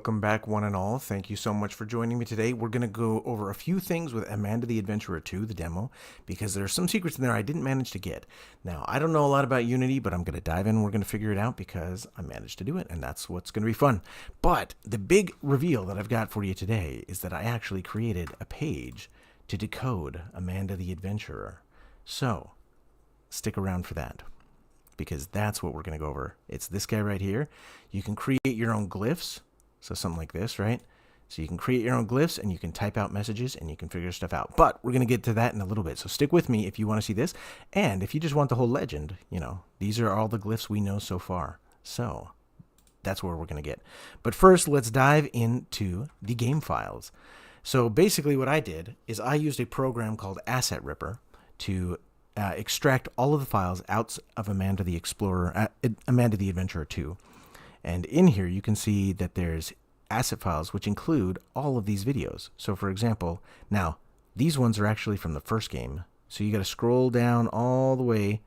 Welcome back, one and all. Thank you so much for joining me today. We're going to go over a few things with Amanda the Adventurer 2, the demo, because there's some secrets in there I didn't manage to get. Now, I don't know a lot about Unity, but I'm going to dive in and we're going to figure it out because I managed to do it, and that's what's going to be fun. But the big reveal that I've got for you today is that I actually created a page to decode Amanda the Adventurer. So, stick around for that, because that's what we're going to go over. It's this guy right here. You can create your own glyphs. So something like this, right? So you can create your own glyphs and you can type out messages and you can figure stuff out. But we're going to get to that in a little bit. So stick with me if you want to see this. And if you just want the whole legend, these are all the glyphs we know so far. So that's where we're going to get. But first, let's dive into the game files. So basically what I did is I used a program called AssetRipper to extract all of the files out of Amanda the Adventurer 2. And in here, you can see that there's asset files, which include all of these videos. So for example, now these ones are actually from the first game. So you got to scroll down all the way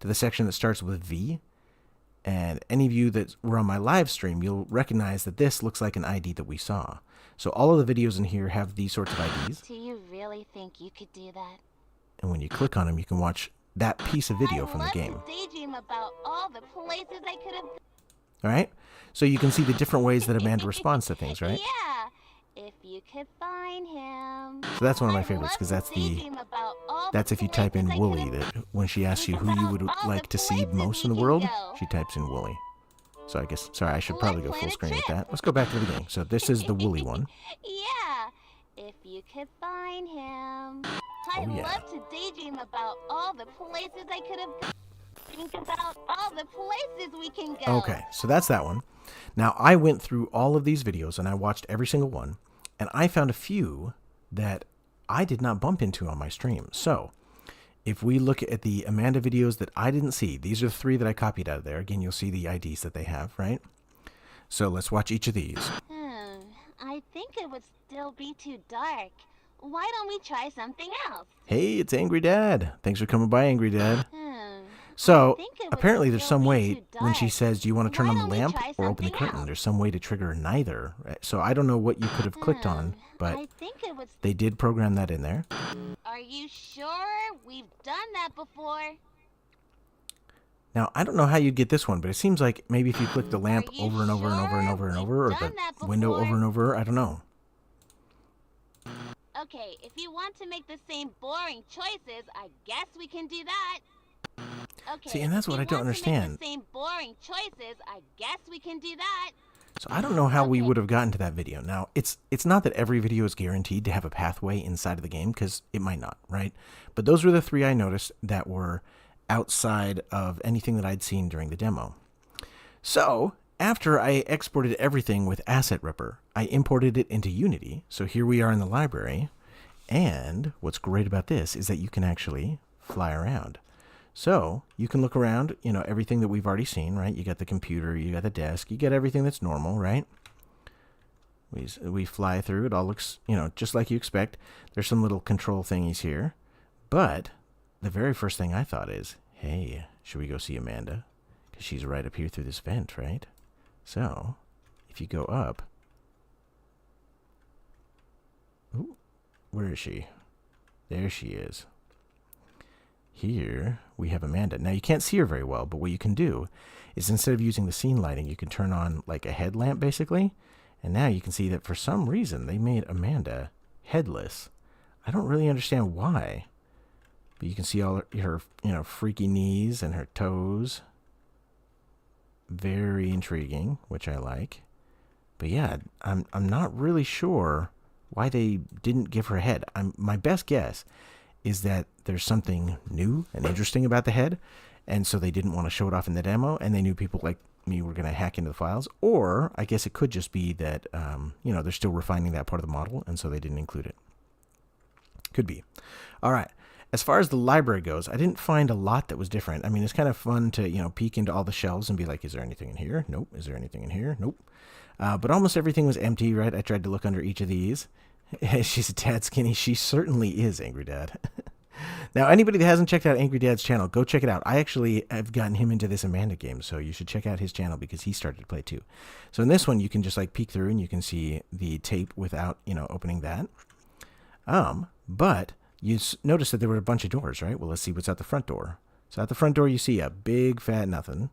to the section that starts with V. And any of you that were on my live stream, you'll recognize that this looks like an ID that we saw. So all of the videos in here have these sorts of IDs. Do you really think you could do that? And when you click on them, you can watch that piece of video from the game. I love to daydream about all the places I could have. All right, so you can see the different ways that Amanda responds to things, right? Yeah, if you could find him. So that's one of my favorites, because that's if you type in Wooly, that when she asks you who you would like to see most in the world, she types in Wooly. So I guess, sorry, I should probably go full screen with that. Let's go back to the beginning. So this is the Wooly one. Yeah, if you could find him. I love to daydream about all the places I could have. Think about all the places we can go. Okay, so that's that one. Now, I went through all of these videos and I watched every single one, and I found a few that I did not bump into on my stream. So, if we look at the Amanda videos that I didn't see, these are the 3 that I copied out of there. Again, you'll see the IDs that they have, right? So, let's watch each of these. I think it would still be too dark. Why don't we try something else? Hey, it's Angry Dad. Thanks for coming by, Angry Dad. So, apparently there's some way when she says, do you want to turn on the lamp or open the curtain? There's some way to trigger neither. So I don't know what you could have clicked on, but they did program that in there. Are you sure? We've done that before. Now, I don't know how you'd get this one, but it seems like maybe if you click the lamp over and over and over and over and over, or the window over and over, I don't know. Okay, if you want to make the same boring choices, I guess we can do that. Okay, see, and that's what I don't understand. The same boring choices, I guess we can do that. So I don't know how we would have gotten to that video. Now, it's not that every video is guaranteed to have a pathway inside of the game, because it might not, right? But those were the 3 I noticed that were outside of anything that I'd seen during the demo. So, after I exported everything with AssetRipper, I imported it into Unity. So here we are in the library, and what's great about this is that you can actually fly around. So you can look around, everything that we've already seen, right? You got the computer, you got the desk, you got everything that's normal, right? We fly through, it all looks, just like you expect. There's some little control thingies here. But the very first thing I thought is, hey, should we go see Amanda? Because she's right up here through this vent, right? So if you go up, ooh, where is she? There she is. Here we have Amanda. Now you can't see her very well, but what you can do is instead of using the scene lighting, you can turn on like a headlamp basically. And now you can see that for some reason they made Amanda headless. I don't really understand why. But you can see all her freaky knees and her toes. Very intriguing, which I like. But yeah, I'm not really sure why they didn't give her a head. My best guess is that there's something new and interesting about the head, and so they didn't want to show it off in the demo, and they knew people like me were going to hack into the files. Or I guess it could just be that, they're still refining that part of the model, and so they didn't include it. Could be. All right. As far as the library goes, I didn't find a lot that was different. I mean, it's kind of fun to, peek into all the shelves and be like, is there anything in here? Nope. Is there anything in here? Nope. But almost everything was empty, right? I tried to look under each of these. She's a tad skinny. She certainly is, Angry Dad. Now, anybody that hasn't checked out Angry Dad's channel, go check it out. I actually have gotten him into this Amanda game, so you should check out his channel because he started to play too. So in this one, you can just like peek through and you can see the tape without, opening that. But you notice that there were a bunch of doors, right? Well, let's see what's at the front door. So at the front door, you see a big fat nothing.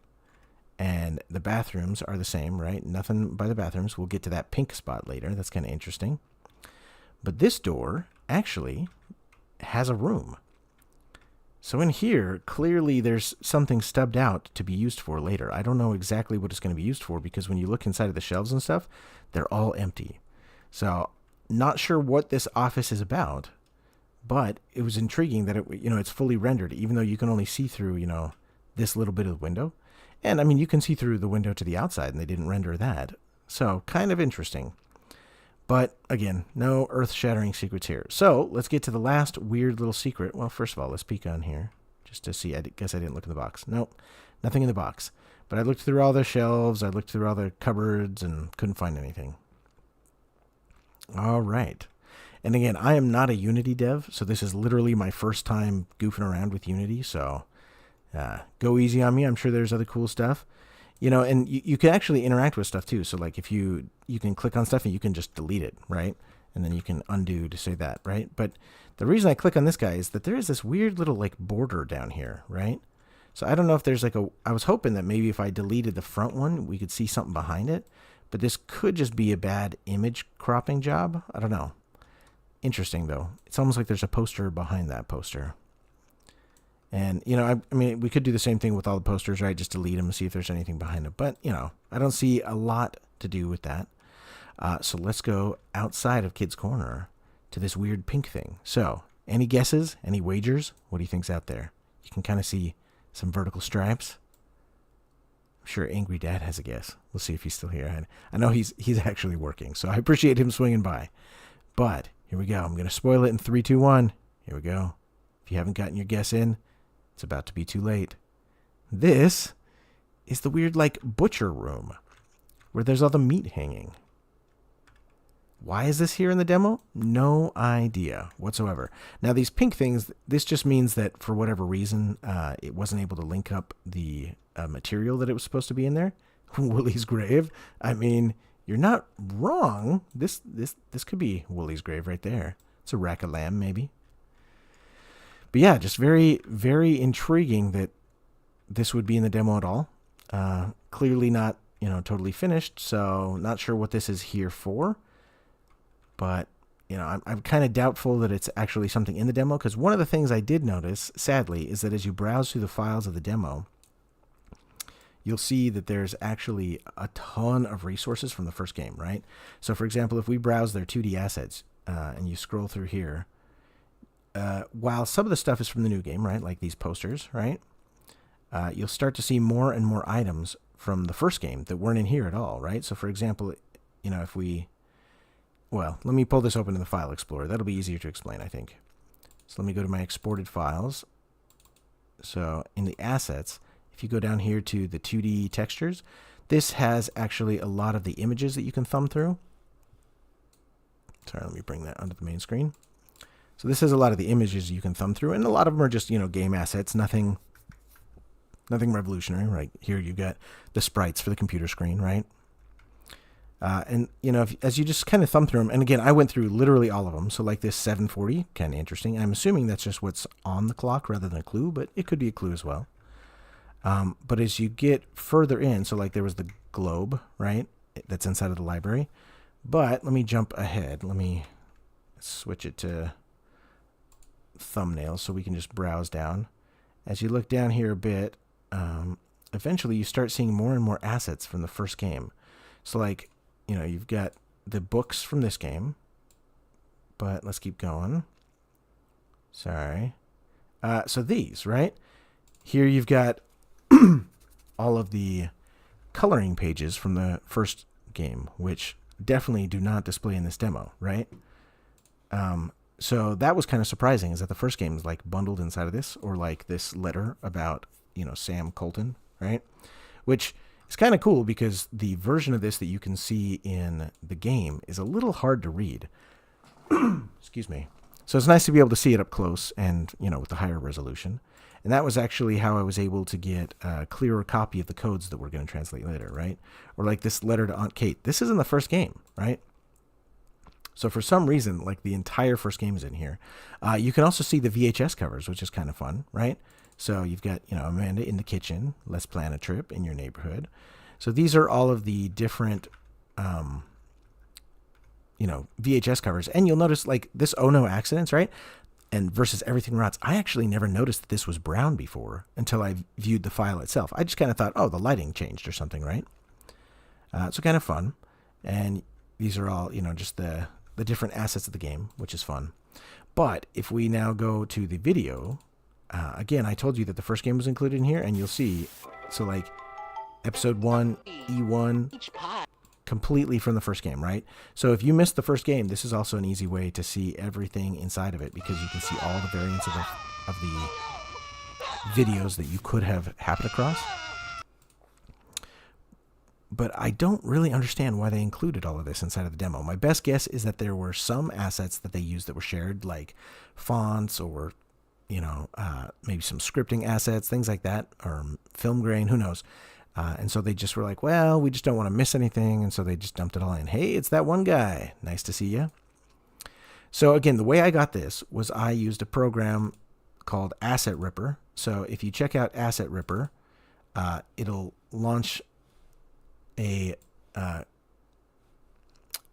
And the bathrooms are the same, right? Nothing by the bathrooms. We'll get to that pink spot later. That's kind of interesting. But this door actually has a room. So in here, clearly there's something stubbed out to be used for later. I don't know exactly what it's going to be used for because when you look inside of the shelves and stuff, they're all empty. So not sure what this office is about, but it was intriguing that it's fully rendered, even though you can only see through, this little bit of the window. And I mean, you can see through the window to the outside and they didn't render that. So kind of interesting. But again, no earth-shattering secrets here. So let's get to the last weird little secret. Well, first of all, let's peek on here just to see. I guess I didn't look in the box. Nope, nothing in the box. But I looked through all the shelves. I looked through all the cupboards and couldn't find anything. All right. And again, I am not a Unity dev, so this is literally my first time goofing around with Unity. So go easy on me. I'm sure there's other cool stuff. And you can actually interact with stuff too. So like if you can click on stuff and you can just delete it, right? And then you can undo to say that, right? But the reason I click on this guy is that there is this weird little like border down here, right? So I don't know if there's like I was hoping that maybe if I deleted the front one, we could see something behind it. But this could just be a bad image cropping job. I don't know. Interesting though. It's almost like there's a poster behind that poster. And, I mean, we could do the same thing with all the posters, right? Just delete them and see if there's anything behind it. But, I don't see a lot to do with that. So let's go outside of Kids Corner to this weird pink thing. So, any guesses? Any wagers? What do you think's out there? You can kind of see some vertical stripes. I'm sure Angry Dad has a guess. We'll see if he's still here. I know he's actually working, so I appreciate him swinging by. But, here we go. I'm going to spoil it in 3, 2, 1. Here we go. If you haven't gotten your guess in, it's about to be too late. This is the weird, like, butcher room where there's all the meat hanging. Why is this here in the demo? No idea whatsoever. Now, these pink things, this just means that for whatever reason, it wasn't able to link up the material that it was supposed to be in there. Wooly's grave. I mean, you're not wrong. This could be Wooly's grave right there. It's a rack of lamb, maybe. But yeah, just very, very intriguing that this would be in the demo at all. Clearly not, totally finished, so not sure what this is here for. But, I'm kind of doubtful that it's actually something in the demo, because one of the things I did notice, sadly, is that as you browse through the files of the demo, you'll see that there's actually a ton of resources from the first game, right? So, for example, if we browse their 2D assets and you scroll through here, while some of the stuff is from the new game, right, like these posters, right, you'll start to see more and more items from the first game that weren't in here at all, right? So, for example, if we, well, let me pull this open in the File Explorer. That'll be easier to explain, I think. So let me go to my exported files. So in the assets, if you go down here to the 2D textures, this has actually a lot of the images that you can thumb through. Sorry, let me bring that onto the main screen. So this has a lot of the images you can thumb through, and a lot of them are just, game assets, nothing revolutionary, right? Here you've got the sprites for the computer screen, right? And, as you just kind of thumb through them, and again, I went through literally all of them, so like this 740, kind of interesting. I'm assuming that's just what's on the clock rather than a clue, but it could be a clue as well. But as you get further in, so like there was the globe, right, that's inside of the library. But let me jump ahead. Let me switch it to thumbnails so we can just browse down. As you look down here a bit, eventually you start seeing more and more assets from the first game. So like, you've got the books from this game, but let's keep going. Sorry. So these, right? Here you've got all of the coloring pages from the first game, which definitely do not display in this demo, right? So that was kind of surprising, is that the first game is like bundled inside of this, or like this letter about, Sam Colton, right? Which is kind of cool because the version of this that you can see in the game is a little hard to read. Excuse me. So it's nice to be able to see it up close and, with the higher resolution. And that was actually how I was able to get a clearer copy of the codes that we're going to translate later, right? Or like this letter to Aunt Kate. This is in the first game, right? So for some reason, like the entire first game is in here. You can also see the VHS covers, which is kind of fun, right? So you've got, Amanda in the kitchen. Let's plan a trip in your neighborhood. So these are all of the different, VHS covers. And you'll notice like this Oh No Accidents, right? And versus Everything Rots. I actually never noticed that this was brown before until I viewed the file itself. I just kind of thought, oh, the lighting changed or something, right? So kind of fun. And these are all, just the different assets of the game, which is fun. But if we now go to the video, again, I told you that the first game was included in here, and you'll see, so like episode 1, E1, completely from the first game, right? So if you missed the first game, this is also an easy way to see everything inside of it, because you can see all the variants of the videos that you could have happened across. But I don't really understand why they included all of this inside of the demo. My best guess is that there were some assets that they used that were shared, like fonts or, maybe some scripting assets, things like that, or film grain, who knows. And so they just were like, well, we just don't want to miss anything. And so they just dumped it all in. Hey, it's that one guy. Nice to see you. So again, the way I got this was I used a program called AssetRipper. So if you check out AssetRipper, it'll launch a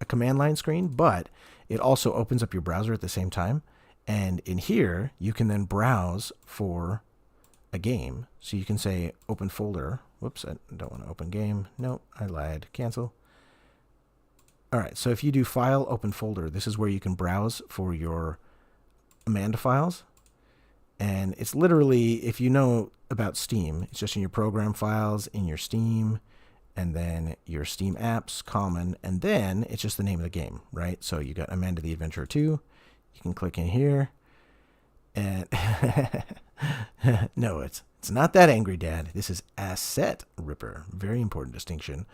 command line screen, but it also opens up your browser at the same time. And in here, you can then browse for a game. So you can say open folder. Whoops, I don't want to open game. No, I lied. Cancel. All right, so if you do file, open folder, this is where you can browse for your Amanda files. And it's literally, if you know about Steam, it's just in your program files, in your Steam, and then your Steam apps, common, and then it's just the name of the game, right? So you got Amanda the Adventurer 2. You can click in here, and no, it's not that angry, Dad. This is AssetRipper. Very important distinction.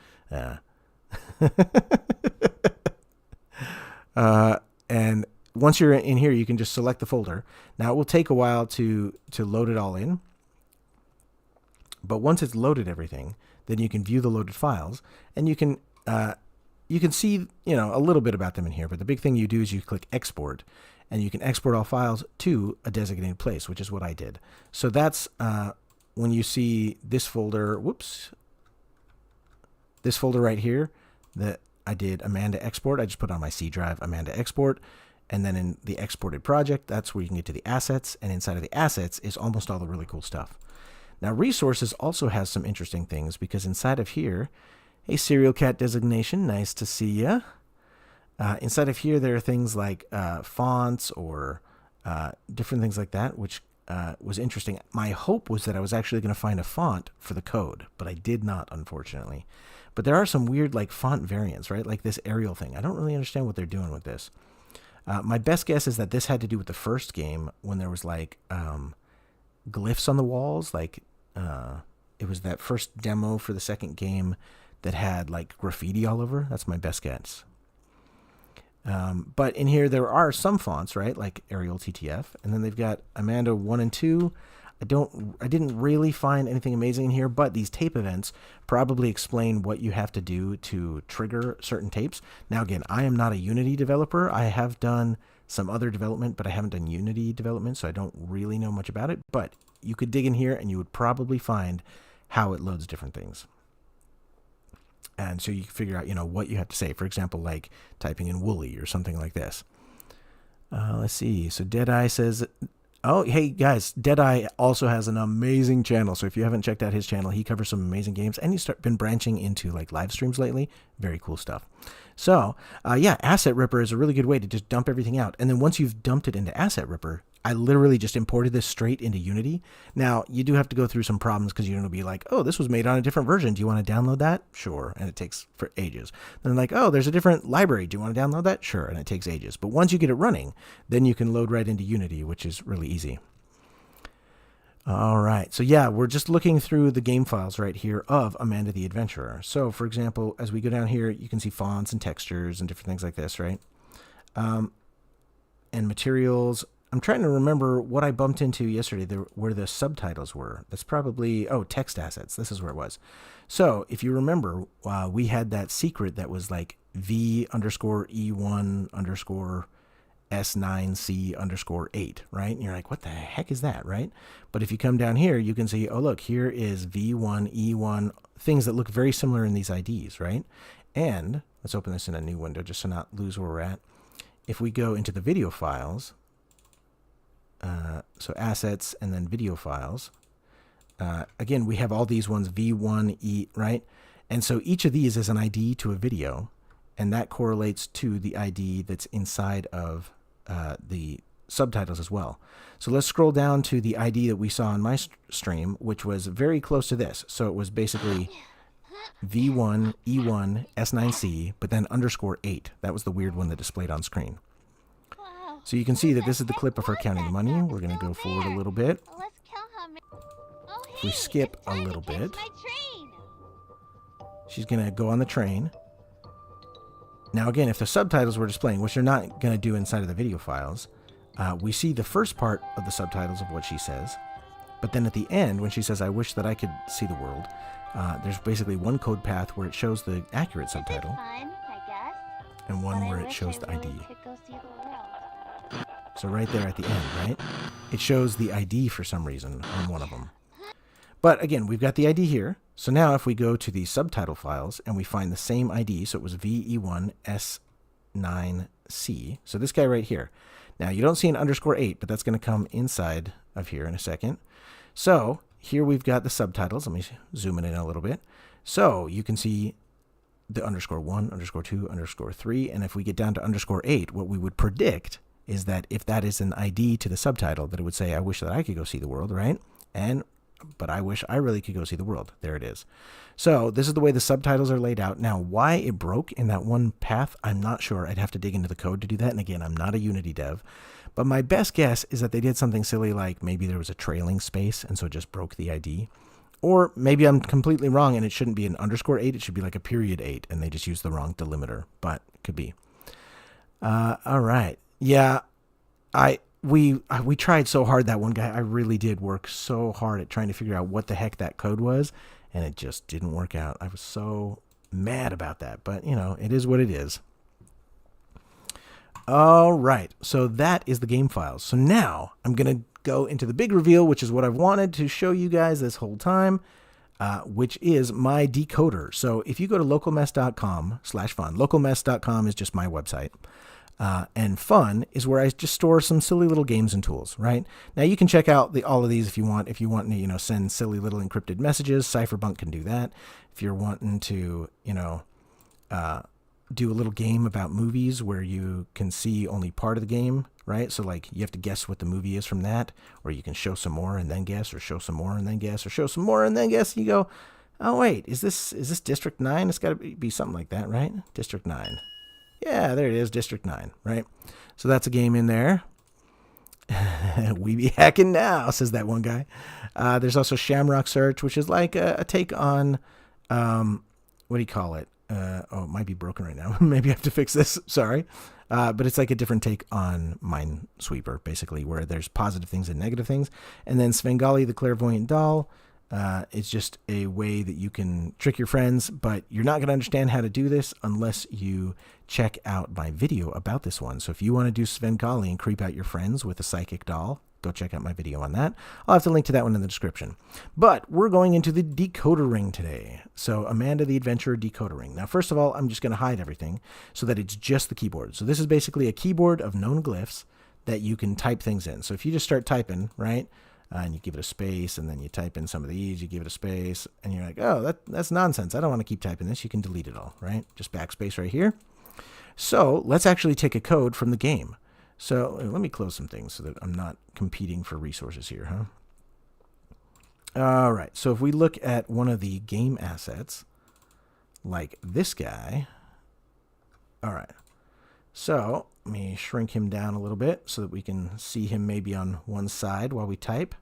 And once you're in here, you can just select the folder. Now it will take a while to load it all in, but once it's loaded everything, then you can view the loaded files, and you can see a little bit about them in here. But the big thing you do is you click export, and you can export all files to a designated place, which is what I did. So that's when you see this folder. Whoops, this folder right here that I did Amanda export. I just put on my C drive Amanda export. And then in the exported project, that's where you can get to the assets. And inside of the assets is almost all the really cool stuff. Now, resources also has some interesting things, because inside of here, a serial cat designation. Nice to see ya. Inside of here, there are things like fonts or different things like that, which was interesting. My hope was that I was actually going to find a font for the code, but I did not, unfortunately. But there are some weird like font variants, right? Like this Arial thing. I don't really understand what they're doing with this. My best guess is that this had to do with the first game, when there was like glyphs on the walls. Like it was that first demo for the second game that had like graffiti all over. That's my best guess. But in here there are some fonts, right? Like Arial TTF, and then they've got Amanda 1 and 2. I didn't really find anything amazing in here, but these tape events probably explain what you have to do to trigger certain tapes. Now, again, I am not a Unity developer. I have done some other development, but I haven't done Unity development, so I don't really know much about it. But you could dig in here and you would probably find how it loads different things. And so you can figure out, what you have to say. For example, like typing in woolly or something like this. Let's see. So Deadeye says, oh, hey guys, Deadeye also has an amazing channel. So if you haven't checked out his channel, he covers some amazing games, and he's been branching into like live streams lately. Very cool stuff. So yeah, AssetRipper is a really good way to just dump everything out. And then once you've dumped it into AssetRipper, I literally just imported this straight into Unity. Now, you do have to go through some problems, because you're going to be like, oh, this was made on a different version. Do you want to download that? Sure. And it takes for ages. Then like, oh, there's a different library. Do you want to download that? Sure. And it takes ages. But once you get it running, then you can load right into Unity, which is really easy. All right. So yeah, we're just looking through the game files right here of Amanda the Adventurer. So for example, as we go down here, you can see fonts and textures and different things like this, right? and materials. I'm trying to remember what I bumped into yesterday, where the subtitles were. That's probably, text assets. This is where it was. So if you remember, we had that secret that was like V_E1_S9C_8, right? And you're like, what the heck is that, right? But if you come down here, you can see, oh, look, here is V1, E1, things that look very similar in these IDs, right? And let's open this in a new window just to not lose where we're at. If we go into the video files, so assets and then video files, again, we have all these ones, V1, E, right? And so each of these is an ID to a video, and that correlates to the ID that's inside of the subtitles as well. So let's scroll down to the ID that we saw in my stream, which was very close to this. So it was basically V1, E1, S9C, but then _8. That was the weird one that displayed on screen. So you can see that this is the clip of her counting money. We're going to go forward a little bit. If we skip a little bit, she's going to go on the train. Now again, if the subtitles were displaying, which they're not going to do inside of the video files, we see the first part of the subtitles of what she says. But then at the end, when she says, I wish that I could see the world, there's basically one code path where it shows the accurate subtitle, and one where it shows the ID. So right there at the end, right? It shows the ID for some reason on one of them. But again, we've got the ID here. So now if we go to the subtitle files and we find the same ID, so it was VE1S9C. So this guy right here. Now you don't see an _8, but that's going to come inside of here in a second. So here we've got the subtitles. Let me zoom in a little bit. So you can see the _1, _2, _3. And if we get down to _8, what we would predict is that if that is an ID to the subtitle, that it would say, I wish that I could go see the world, right? But I wish I really could go see the world. There it is. So this is the way the subtitles are laid out. Now, why it broke in that one path, I'm not sure. I'd have to dig into the code to do that. And again, I'm not a Unity dev. But my best guess is that they did something silly like maybe there was a trailing space, and so it just broke the ID. Or maybe I'm completely wrong and it shouldn't be an _8. It should be like a _8, and they just used the wrong delimiter. But it could be. All right. Yeah, we tried so hard, that one guy. I really did work so hard at trying to figure out what the heck that code was, and it just didn't work out. I was so mad about that, but you know, it is what it is. All right, so that is the game files. So now I'm going to go into the big reveal, which is what I've wanted to show you guys this whole time, which is my decoder. So if you go to localmess.com/fun, localmess.com is just my website. And fun is where I just store some silly little games and tools, right? Now you can check out all of these if you want. If you want to, send silly little encrypted messages, Cypherbunk can do that. If you're wanting to, do a little game about movies where you can see only part of the game, right? So like you have to guess what the movie is from that, or you can show some more and then guess, or show some more and then guess, or show some more and then guess. You go, oh wait, is this District 9? It's got to be something like that, right? District 9. Yeah, there it is, District 9, right? So that's a game in there. We be hacking now, says that one guy. There's also Shamrock Search, which is like a take on, what do you call it? It might be broken right now. Maybe I have to fix this. Sorry. But it's like a different take on Minesweeper, basically, where there's positive things and negative things. And then Svengali, the Clairvoyant Doll. It's just a way that you can trick your friends, but you're not going to understand how to do this unless you check out my video about this one. So if you want to do Svengali and creep out your friends with a psychic doll, go check out my video on that. I'll have to link to that one in the description. But we're going into the decoder ring today. So Amanda the Adventurer decoder ring. Now, first of all, I'm just going to hide everything so that it's just the keyboard. So this is basically a keyboard of known glyphs that you can type things in. So if you just start typing, right? And you give it a space, and then you type in some of these, you give it a space, and you're like, oh, that's nonsense. I don't want to keep typing this. You can delete it all, right? Just backspace right here. So let's actually take a code from the game. So let me close some things so that I'm not competing for resources here, huh? All right, so if we look at one of the game assets, like this guy, all right. So let me shrink him down a little bit so that we can see him maybe on one side while we type.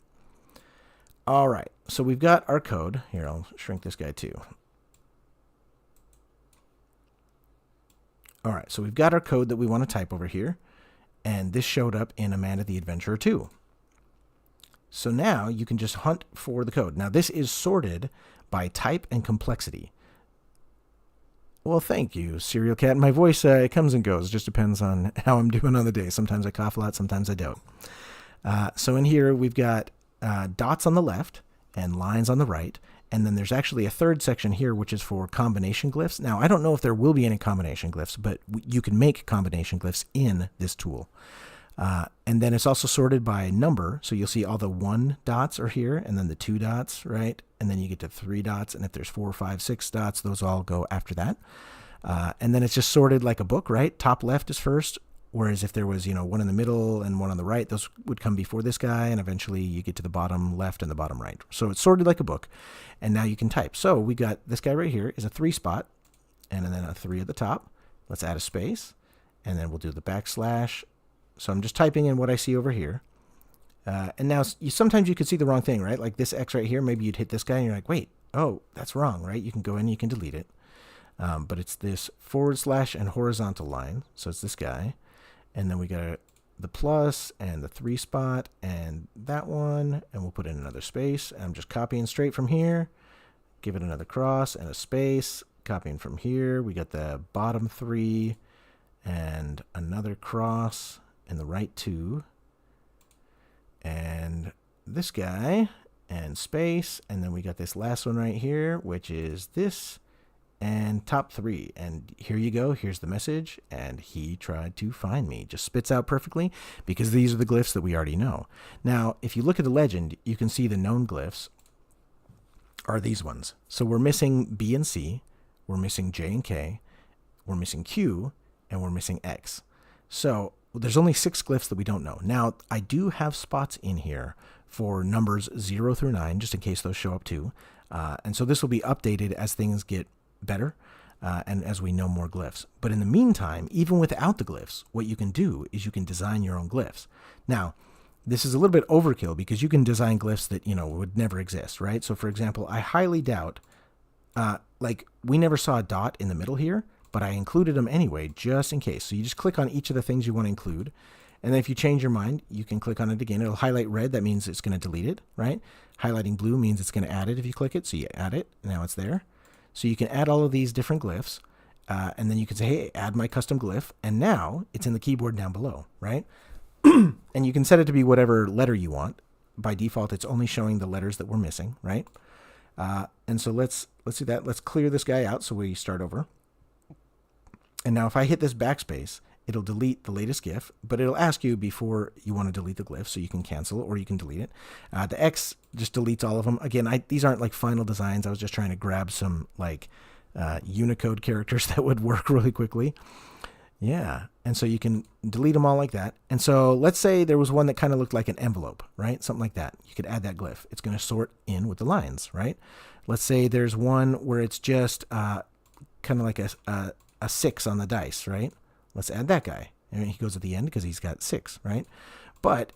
All right, so we've got our code. Here, I'll shrink this guy too. All right, so we've got our code that we want to type over here. And this showed up in Amanda the Adventurer 2. So now you can just hunt for the code. Now this is sorted by type and complexity. Well, thank you, Serial Cat. My voice, it comes and goes. It just depends on how I'm doing on the day. Sometimes I cough a lot, sometimes I don't. So in here, we've got dots on the left and lines on the right. And then there's actually a third section here, which is for combination glyphs. Now, I don't know if there will be any combination glyphs, but you can make combination glyphs in this tool. And then it's also sorted by number. So you'll see all the 1 dots are here, and then the 2 dots, right? And then you get to 3 dots. And if there's 4, 5, 6 dots, those all go after that. And then it's just sorted like a book, right? Top left is first. Whereas if there was, one in the middle and one on the right, those would come before this guy. And eventually you get to the bottom left and the bottom right. So it's sorted like a book. And now you can type. So we got this guy right here is a 3 spot. And then a 3 at the top. Let's add a space. And then we'll do the backslash. So I'm just typing in what I see over here. And now sometimes you could see the wrong thing, right? Like this X right here, maybe you'd hit this guy and you're like, wait, oh, that's wrong, right? You can go in, you can delete it. But it's this / and horizontal line. So it's this guy. And then we got the plus and the 3 spot and that one. And we'll put in another space. And I'm just copying straight from here. Give it another cross and a space. Copying from here. We got the bottom 3 and another cross. And the right 2, and this guy, and space, and then we got this last one right here, which is this, and top 3, and here you go, here's the message, and he tried to find me. Just spits out perfectly, because these are the glyphs that we already know. Now, if you look at the legend, you can see the known glyphs are these ones. So we're missing B and C, we're missing J and K, we're missing Q, and we're missing X. So there's only 6 glyphs that we don't know. Now, I do have spots in here for numbers 0 through 9, just in case those show up too. And so this will be updated as things get better and as we know more glyphs. But in the meantime, even without the glyphs, what you can do is you can design your own glyphs. Now, this is a little bit overkill because you can design glyphs that, would never exist, right? So, for example, I highly doubt, we never saw a dot in the middle here, but I included them anyway, just in case. So you just click on each of the things you want to include. And then if you change your mind, you can click on it again. It'll highlight red. That means it's going to delete it, right? Highlighting blue means it's going to add it if you click it. So you add it. Now it's there. So you can add all of these different glyphs. And then you can say, hey, add my custom glyph. And now it's in the keyboard down below, right? And you can set it to be whatever letter you want. By default, it's only showing the letters that we're missing, right? And so let's do that. Let's clear this guy out so we start over. And now if I hit this backspace, it'll delete the latest GIF, but it'll ask you before you want to delete the glyph, so you can cancel or you can delete it. The X just deletes all of them. Again, these aren't like final designs. I was just trying to grab some Unicode characters that would work really quickly. Yeah, and so you can delete them all like that. And so let's say there was one that kind of looked like an envelope, right? Something like that. You could add that glyph. It's going to sort in with the lines, right? Let's say there's one where it's just kind of like a 6 on the dice, right? Let's add that guy. And he goes at the end because he's got 6, right? But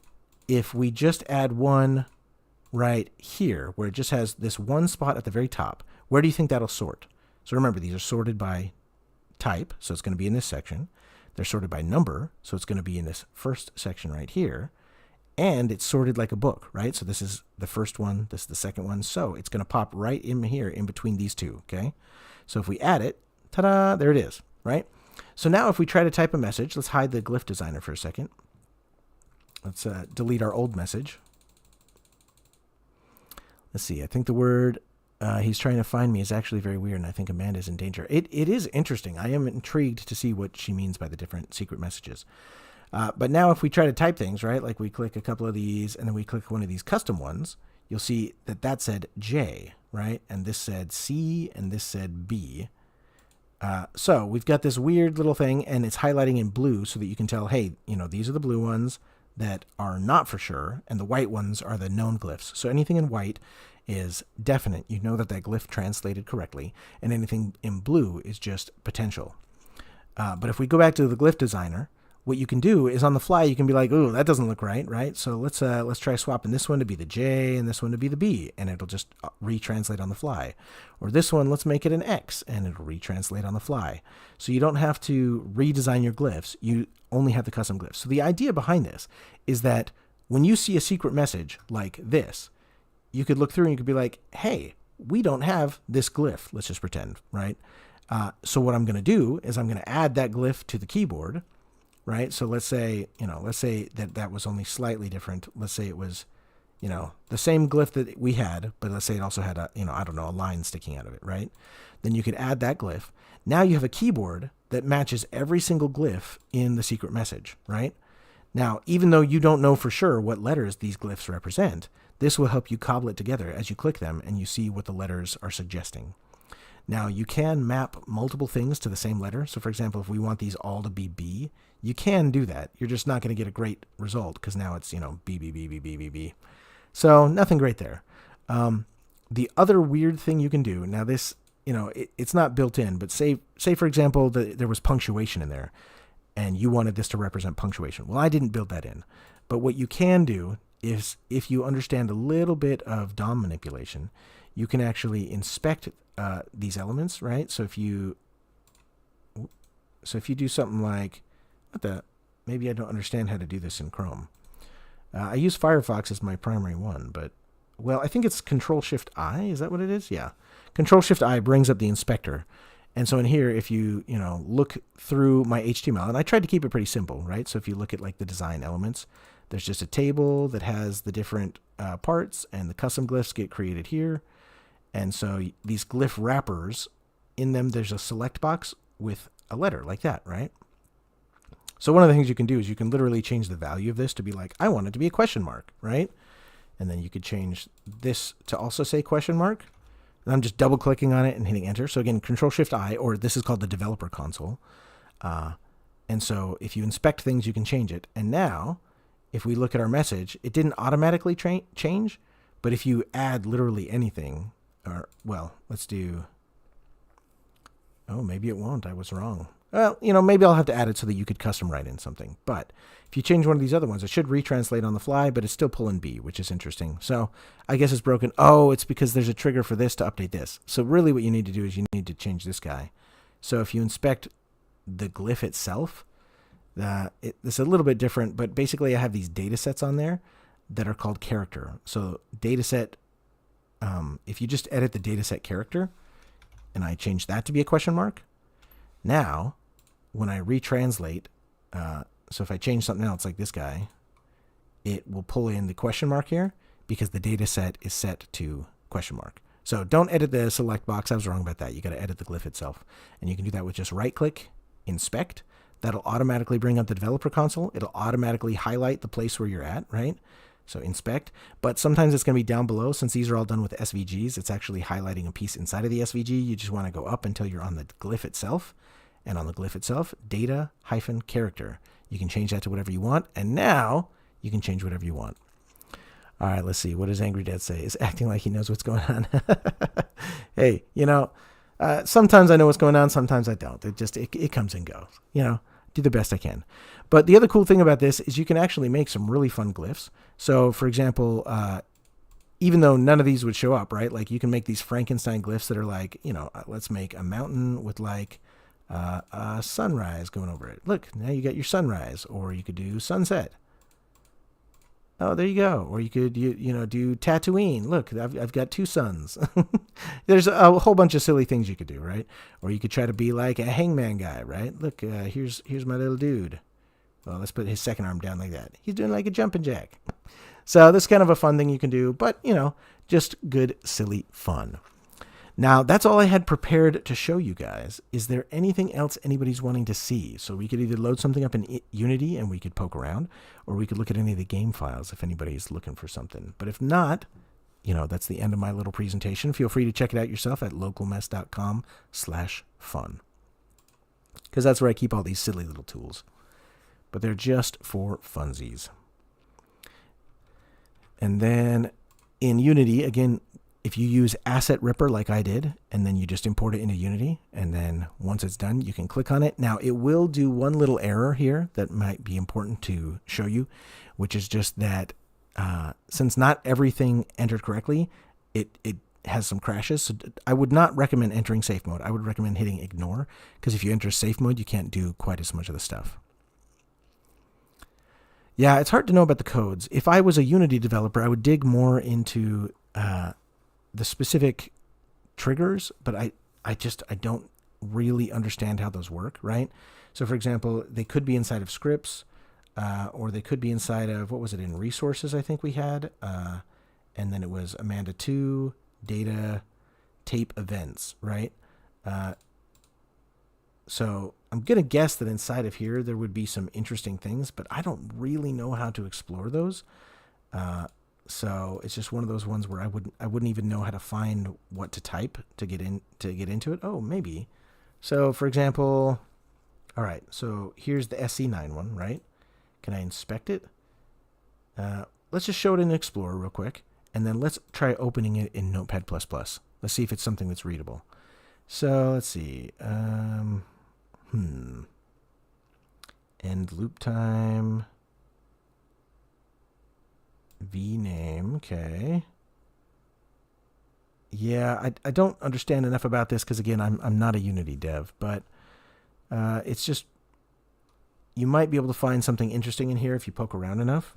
if we just add one right here, where it just has this one spot at the very top, where do you think that'll sort? So remember, these are sorted by type, so it's going to be in this section. They're sorted by number, so it's going to be in this first section right here. And it's sorted like a book, right? So this is the first one, this is the second one. So it's going to pop right in here in between these two, okay? So if we add it, ta-da, there it is, right? So now if we try to type a message, let's hide the glyph designer for a second. Let's delete our old message. Let's see, I think the word he's trying to find me is actually very weird, and I think Amanda's in danger. It is interesting. I am intrigued to see what she means by the different secret messages. But now if we try to type things, right, like we click a couple of these and then we click one of these custom ones, you'll see that that said J, right? And this said C and this said B. So we've got this weird little thing and it's highlighting in blue so that you can tell, hey, you know, these are the blue ones that are not for sure, and the white ones are the known glyphs. So anything in white is definite. You know that that glyph translated correctly, and anything in blue is just potential. But if we go back to the glyph designer, what you can do is on the fly, you can be like, "Ooh, that doesn't look right, right? So let's try swapping this one to be the J and this one to be the B, and it'll just retranslate on the fly. Or this one, let's make it an X, and it'll retranslate on the fly. So you don't have to redesign your glyphs. You only have the custom glyphs. So the idea behind this is that when you see a secret message like this, you could look through and you could be like, "Hey, we don't have this glyph." Let's just pretend, right? So what I'm going to do is I'm going to add that glyph to the keyboard. Right. So let's say that was only slightly different. Let's say it was, the same glyph that we had, but let's say it also had a line sticking out of it. Right. Then you could add that glyph. Now you have a keyboard that matches every single glyph in the secret message. Right. Now, even though you don't know for sure what letters these glyphs represent, this will help you cobble it together as you click them and you see what the letters are suggesting. Now, you can map multiple things to the same letter. So, for example, if we want these all to be B, you can do that. You're just not going to get a great result because now it's, B, B, B, B, B, B, B. So, nothing great there. The other weird thing you can do, now this, it's not built in, but say for example, there was punctuation in there and you wanted this to represent punctuation. Well, I didn't build that in. But what you can do is if you understand a little bit of DOM manipulation, you can actually inspect these elements, right? So if you do something like, maybe I don't understand how to do this in Chrome. I use Firefox as my primary one, but, well, I think it's Control-Shift-I. Is that what it is? Yeah. Control-Shift-I brings up the inspector. And so in here, if you, look through my HTML, and I tried to keep it pretty simple, right? So if you look at like the design elements, there's just a table that has the different parts, and the custom glyphs get created here. And so these glyph wrappers, in them there's a select box with a letter like that, right? So one of the things you can do is you can literally change the value of this to be like, I want it to be a question mark, right? And then you could change this to also say question mark. And I'm just double clicking on it and hitting enter. So again, Control-Shift-I, or this is called the developer console. And so if you inspect things, you can change it. And now, if we look at our message, it didn't automatically change, but if you add literally anything, or, well, let's do, oh, maybe it won't. I was wrong. Well, maybe I'll have to add it so that you could custom write in something. But if you change one of these other ones, it should retranslate on the fly, but it's still pulling B, which is interesting. So I guess it's broken. Oh, it's because there's a trigger for this to update this. So really what you need to do is you need to change this guy. So if you inspect the glyph itself, it's a little bit different, but basically I have these data sets on there that are called character. So data set, if you just edit the data set character, and I change that to be a question mark, now when I retranslate, so if I change something else like this guy, it will pull in the question mark here because the data set is set to question mark. So don't edit the select box. I was wrong about that. You got to edit the glyph itself. And you can do that with just right click, inspect. That'll automatically bring up the developer console. It'll automatically highlight the place where you're at, right? So inspect, but sometimes it's going to be down below. Since these are all done with SVGs, it's actually highlighting a piece inside of the SVG. You just want to go up until you're on the glyph itself. And on the glyph itself, data-character. You can change that to whatever you want. And now you can change whatever you want. All right, let's see. What does Angry Dad say? Is acting like he knows what's going on. Hey, sometimes I know what's going on. Sometimes I don't. It comes and goes. Do the best I can. But the other cool thing about this is you can actually make some really fun glyphs. So, for example, even though none of these would show up, right? Like you can make these Frankenstein glyphs that are like, let's make a mountain with like a sunrise going over it. Look, now you got your sunrise. Or you could do sunset. Oh, there you go. Or you could do Tatooine. Look, I've got two suns. There's a whole bunch of silly things you could do, right? Or you could try to be like a hangman guy, right? Look, here's my little dude. Well, let's put his second arm down like that. He's doing like a jumping jack. So this is kind of a fun thing you can do, but, just good, silly fun. Now, that's all I had prepared to show you guys. Is there anything else anybody's wanting to see? So we could either load something up in Unity and we could poke around, or we could look at any of the game files if anybody's looking for something. But if not, that's the end of my little presentation. Feel free to check it out yourself at localmess.com/fun. Because that's where I keep all these silly little tools. But they're just for funsies. And then in Unity, again, if you use AssetRipper like I did, and then you just import it into Unity, and then once it's done, you can click on it. Now, it will do one little error here that might be important to show you, which is just that since not everything entered correctly, it has some crashes. So I would not recommend entering safe mode. I would recommend hitting ignore, because if you enter safe mode, you can't do quite as much of the stuff. Yeah, it's hard to know about the codes. If I was a Unity developer, I would dig more into the specific triggers, but I don't really understand how those work, right? So for example, they could be inside of scripts, or they could be inside of, what was it, in resources I think we had, and then it was Amanda 2, data, tape events, right? So I'm going to guess that inside of here there would be some interesting things, but I don't really know how to explore those. So it's just one of those ones where I wouldn't even know how to find what to type to get into it. Oh, maybe. So for example, all right, so here's the SC9 one, right? Can I inspect it? Let's just show it in Explorer real quick, and then let's try opening it in Notepad++. Let's see if it's something that's readable. So let's see. End loop time. vname, okay. Yeah, I don't understand enough about this because, again, I'm not a Unity dev, but it's just, you might be able to find something interesting in here if you poke around enough.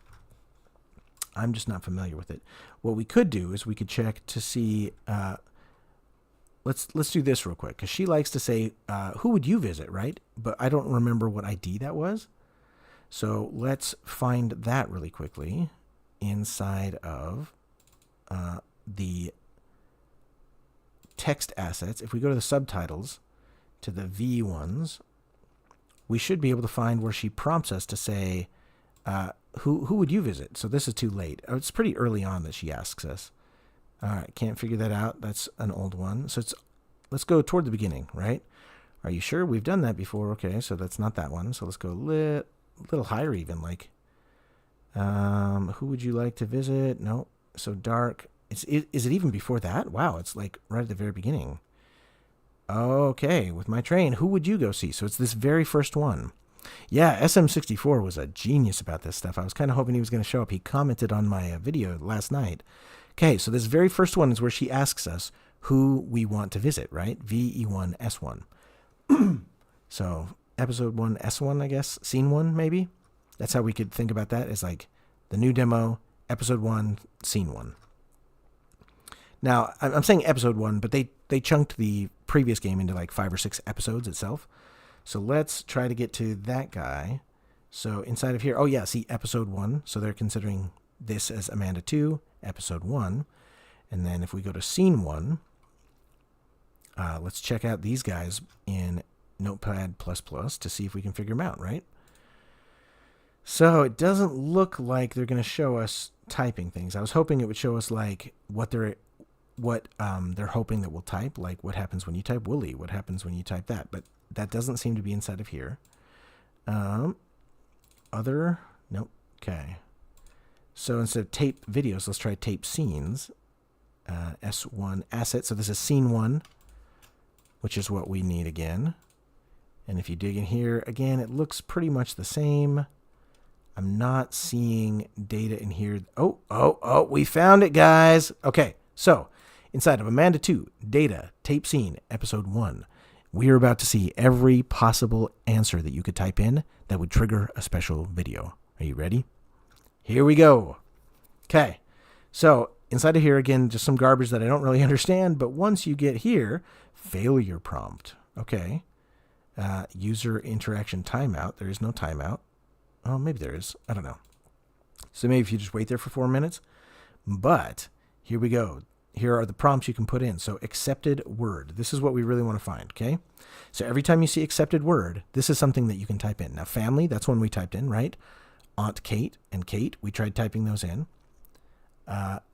I'm just not familiar with it. What we could do is we could check to see, let's do this real quick, because she likes to say, who would you visit, right? But I don't remember what ID that was. So let's find that really quickly inside of the text assets. If we go to the subtitles, to the V ones, we should be able to find where she prompts us to say, who would you visit? So this is too late. Oh, it's pretty early on that she asks us. All right, can't figure that out. That's an old one. So let's go toward the beginning, right? Are you sure? We've done that before. Okay, so that's not that one. So let's go a little higher even, like, who would you like to visit? No, so dark. Is it even before that? Wow, it's like right at the very beginning. Okay, with my train, who would you go see? So it's this very first one. Yeah, SM64 was a genius about this stuff. I was kind of hoping he was going to show up. He commented on my video last night. Okay, so this very first one is where she asks us who we want to visit, right? VE1S1. So episode 1, S1, I guess, scene 1, maybe. That's how we could think about that, as like the new demo, episode 1, scene 1. Now, I'm saying episode 1, but they chunked the previous game into like 5 or 6 episodes itself. So let's try to get to that guy. So inside of here, oh yeah, see episode 1. So they're considering this as Amanda 2, episode 1. And then if we go to scene 1, let's check out these guys in Notepad++ to see if we can figure them out, right? So it doesn't look like they're going to show us typing things. I was hoping it would show us like what they're hoping that we'll type, like what happens when you type Wooly, what happens when you type that, but that doesn't seem to be inside of here. Other, nope, okay. So instead of tape videos, let's try tape scenes. S1 asset, so this is scene 1, which is what we need again. And if you dig in here, again, it looks pretty much the same. I'm not seeing data in here. Oh, we found it, guys. Okay, so inside of Amanda 2, data, tape scene, episode 1, we are about to see every possible answer that you could type in that would trigger a special video. Are you ready? Here we go. Okay, so inside of here, again, just some garbage that I don't really understand, but once you get here, failure prompt. Okay, user interaction timeout. There is no timeout. Oh, maybe there is. I don't know. So maybe if you just wait there for 4 minutes. But here we go. Here are the prompts you can put in. So accepted word. This is what we really want to find, okay? So every time you see accepted word, this is something that you can type in. Now, family, that's one we typed in, right? Aunt Kate and Kate, we tried typing those in.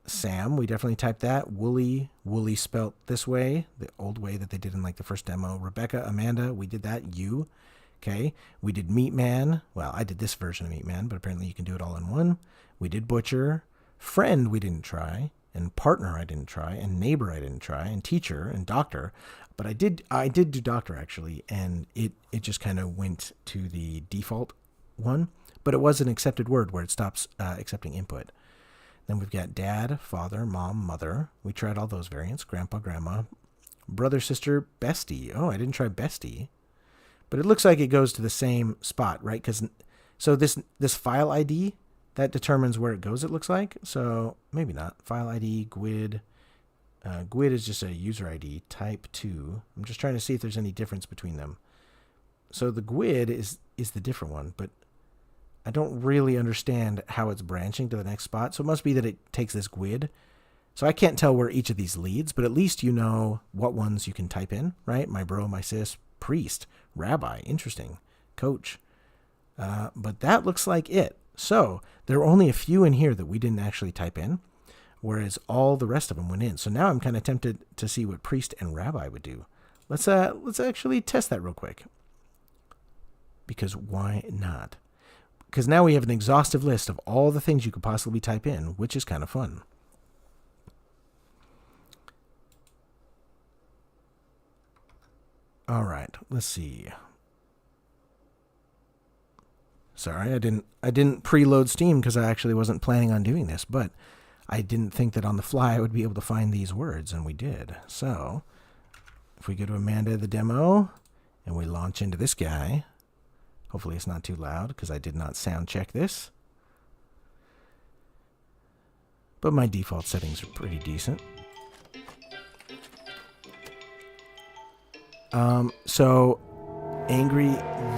Sam, we definitely typed that. Wooly spelt this way, the old way that they did in like the first demo. Rebecca, Amanda, we did that. You, okay. We did Meat Man. Well, I did this version of Meat Man, but apparently you can do it all in one. We did Butcher. Friend, we didn't try. and partner I didn't try, and neighbor I didn't try, and teacher and doctor. But I did do doctor actually, and it just kind of went to the default one. But it was an accepted word where it stops accepting input. Then we've got dad, father, mom, mother. We tried all those variants. Grandpa, grandma, brother, sister, bestie. Oh, I didn't try bestie. But it looks like it goes to the same spot, right? So this file ID, that determines where it goes, it looks like. So maybe not. File ID, GUID. GUID is just a user ID, type 2. I'm just trying to see if there's any difference between them. So the GUID is the different one, but I don't really understand how it's branching to the next spot. So it must be that it takes this GUID. So I can't tell where each of these leads, but at least you know what ones you can type in, right? My bro, my sis, priest, rabbi, interesting, coach. But that looks like it. So there are only a few in here that we didn't actually type in, whereas all the rest of them went in. So now I'm kind of tempted to see what priest and rabbi would do. Let's actually test that real quick. Because why not? Because now we have an exhaustive list of all the things you could possibly type in, which is kind of fun. All right, let's see. Sorry, I didn't preload Steam because I actually wasn't planning on doing this, but I didn't think that on the fly I would be able to find these words, and we did. So if we go to Amanda the demo and we launch into this guy, hopefully it's not too loud because I did not sound check this. But my default settings are pretty decent. So angry,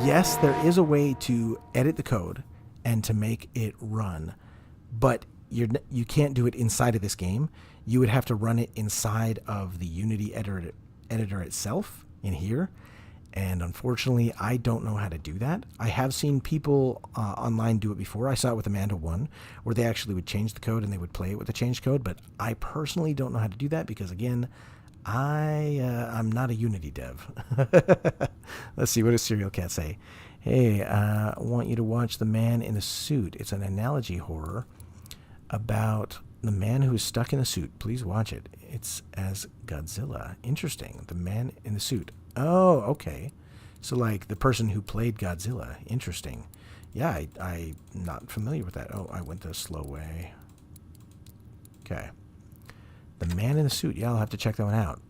yes, there is a way to edit the code and to make it run, but you can't do it inside of this game. You would have to run it inside of the Unity editor itself in here. And unfortunately, I don't know how to do that. I have seen people online do it before. I saw it with Amanda 1, where they actually would change the code and they would play it with the changed code. But I personally don't know how to do that because, again, I'm not a Unity dev. Let's see, what does Serial Cat say? Hey, I want you to watch The Man in the Suit. It's an analogy horror about the man who is stuck in a suit. Please watch it. It's as Godzilla. Interesting. The Man in the Suit. Oh, okay. So like the person who played Godzilla. Interesting. Yeah, I'm not familiar with that. Oh, I went the slow way. Okay. The Man in the Suit. Yeah, I'll have to check that one out.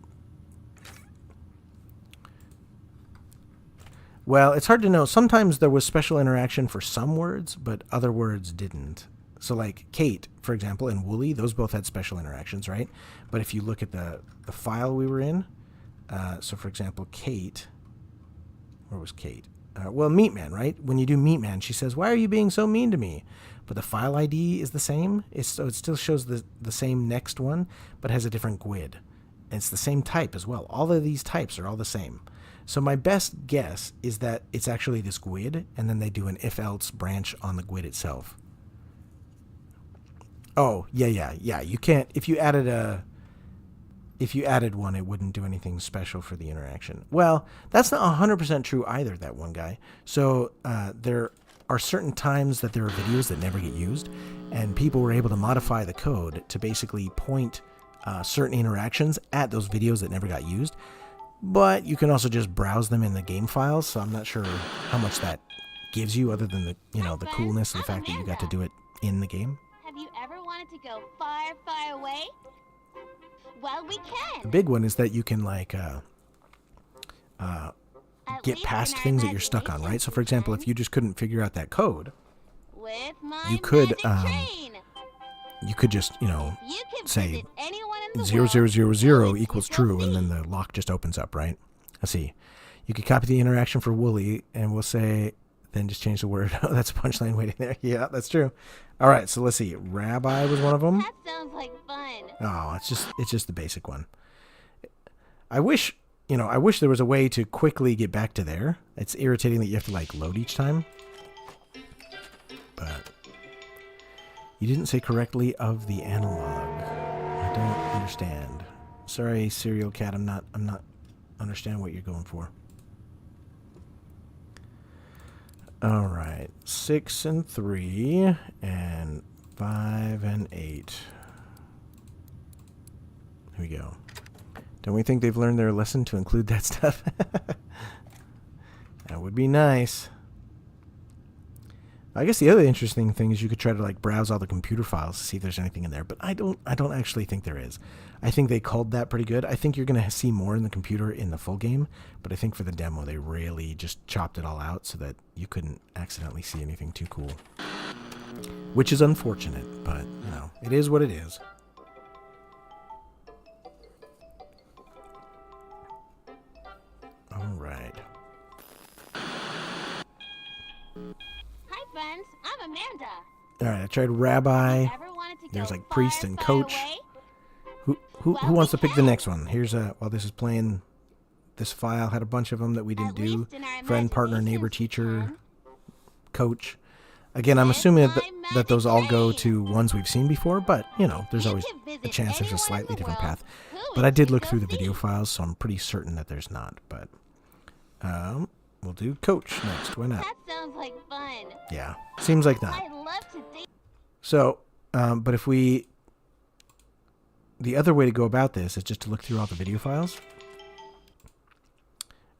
Well, it's hard to know. Sometimes there was special interaction for some words, but other words didn't. So like Kate, for example, and Wooly, those both had special interactions, right? But if you look at the file we were in, so for example, Kate, where was Kate? Well, Meatman, right? When you do Meatman, she says, "Why are you being so mean to me?" But the file ID is the same. So it still shows the same next one, but has a different GUID. And it's the same type as well. All of these types are all the same. So my best guess is that it's actually this GUID, and then they do an if-else branch on the GUID itself. Oh, yeah. You can't, if you added one, it wouldn't do anything special for the interaction. Well, that's not 100% true either, that one guy. So there are certain times that there are videos that never get used, and people were able to modify the code to basically point certain interactions at those videos that never got used. But you can also just browse them in the game files, so I'm not sure how much that gives you other than the coolness of the fact that you got to do it in the game. Have you ever wanted to go far, far away? Well, we can. The big one is that you can get past things that you're stuck on, right? So for example, if you just couldn't figure out that code, you could just, say 0000 equals true, and then the lock just opens up, right? Let's see. You could copy the interaction for Wooly, and we'll say, then just change the word. Oh, that's a punchline waiting there. Yeah, that's true. All right, so let's see. Rabbi was one of them. That sounds like fun. Oh, it's just the basic one. I wish there was a way to quickly get back to there. It's irritating that you have to load each time. But you didn't say correctly of the analog. I don't understand. Sorry, Serial Cat. I'm not understanding what you're going for. All right, 6 and 3 and 5 and 8. Here we go. Don't we think they've learned their lesson to include that stuff? That would be nice. I guess the other interesting thing is you could try to like browse all the computer files to see if there's anything in there, but I don't actually think there is. I think they culled that pretty good. I think you're going to see more in the computer in the full game, but I think for the demo they really just chopped it all out so that you couldn't accidentally see anything too cool. Which is unfortunate, but you know, it is what it is. All right. Hi, friends. I'm Amanda. All right, I tried Rabbi. Ever wanted to There's go like priest far, and far coach. away? Who Well, wants to we pick the can. next one? Here's while this is playing, this file had a bunch of them that we didn't At do. least in our Friend, partner, neighbor, imaginations, we teacher, can. coach. Again, I'm It's assuming my that those all go magic to ones we've seen before, but you know, there's You always can visit a chance there's a anyone in slightly the different world. path. Who But I would did you look go through the video see? files, so I'm pretty certain that there's not. But we'll do coach next. Why not? That sounds like fun. Yeah, seems like not. I love to date. So, but if the other way to go about this is just to look through all the video files,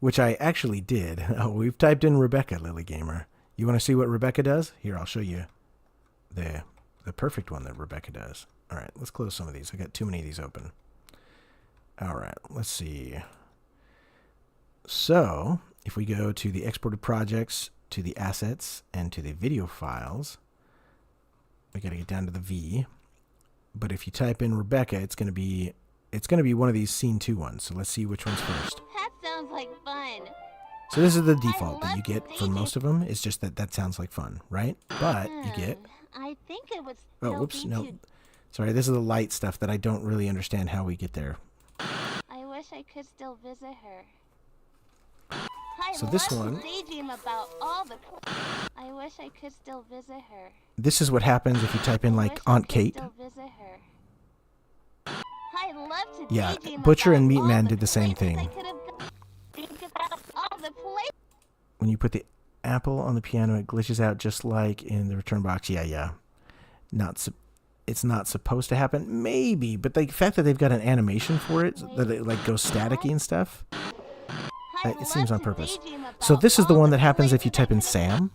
which I actually did. Oh, we've typed in Rebecca, Lily Gamer. You want to see what Rebecca does? Here, I'll show you the perfect one that Rebecca does. All right, let's close some of these. I got too many of these open. All right, let's see. So, if we go to the exported projects, to the assets, and to the video files, we got to get down to the V. But if you type in Rebecca, it's going to be one of these scene 2 ones. So let's see which one's first. That sounds like fun. So this is the default that you love get for dating. most of them. It's just that sounds like fun, right? But you get, I think it was. oh, no whoops, be no. too- Sorry, this is the light stuff that I don't really understand how we get there. I wish I could still visit her. I So this love to one- daydream about all the. I wish I could still visit her. This is what happens if you type in I like wish I Aunt could Kate. still visit her. I love to Yeah, daydream Butcher and about all Meatman the did the same places I thing. could have gone. Think about all the places. When you put the apple on the piano, it glitches out just like in the return box. Yeah. It's not supposed to happen. Maybe, but the fact that they've got an animation for it, that it like goes staticky and stuff, it seems on purpose. So this is the one that happens if you type in Sam.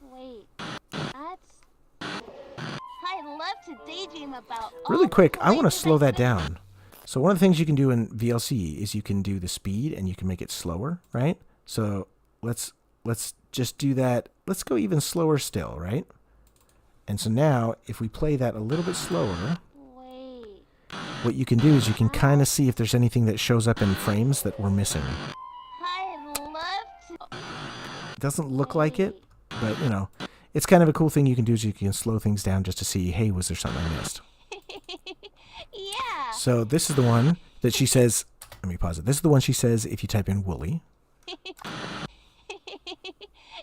Wait, that's. I love to daydream about. Really all the quick, I want to places slow that could've- down. So one of the things you can do in VLC is you can do the speed and you can make it slower, right? So let's just do that. Let's go even slower still, right? And so now if we play that a little bit slower, Wait, what you can do is you can kind of see if there's anything that shows up in frames that we're missing. I love to. It doesn't look like it, but you know, it's kind of a cool thing you can do is you can slow things down just to see, hey, was there something I missed? Yeah. So this is the one that she says, let me pause it. This is the one she says if you type in Wooly.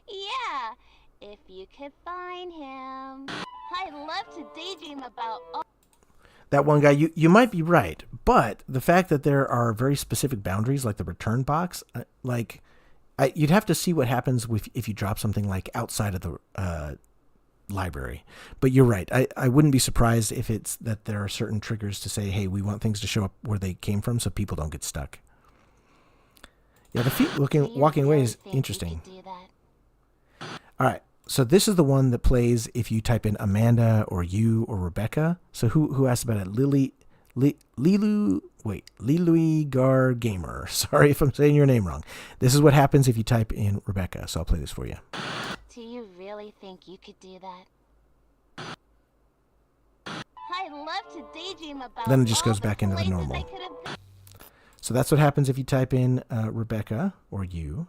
Yeah. If you could find him. I love to daydream about all. That one guy, you might be right, but the fact that there are very specific boundaries, like the return box, you'd have to see what happens if you drop something like outside of the library. But you're right. I wouldn't be surprised if it's that there are certain triggers to say, hey, we want things to show up where they came from so people don't get stuck. Yeah, the feet Do you walking away really is think you interesting. could do that? All right. So this is the one that plays if you type in Amanda or you or Rebecca. So who asked about it? Lilu Gar Gamer. Sorry if I'm saying your name wrong. This is what happens if you type in Rebecca. So I'll play this for you. Do you really think you could do that? I love to daydream about. Then it just all goes back into the places normal. I could have gone. So that's what happens if you type in Rebecca or you.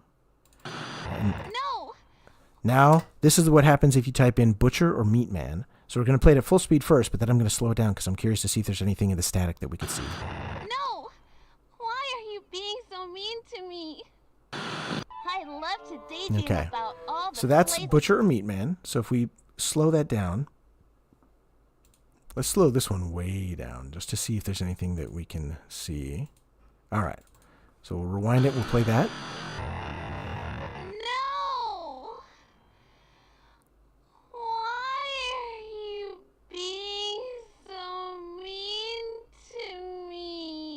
And No. now this is what happens if you type in Butcher or Meatman. So we're going to play it at full speed first, but then I'm going to slow it down because I'm curious to see if there's anything in the static that we could see. No. Why are you being so mean to me? I love to daydream Okay. about all the So that's places. Butcher or Meatman. So if we slow that down, let's slow this one way down just to see if there's anything that we can see. All right. So we'll rewind it. We'll play that. No. Why are you being so mean to me?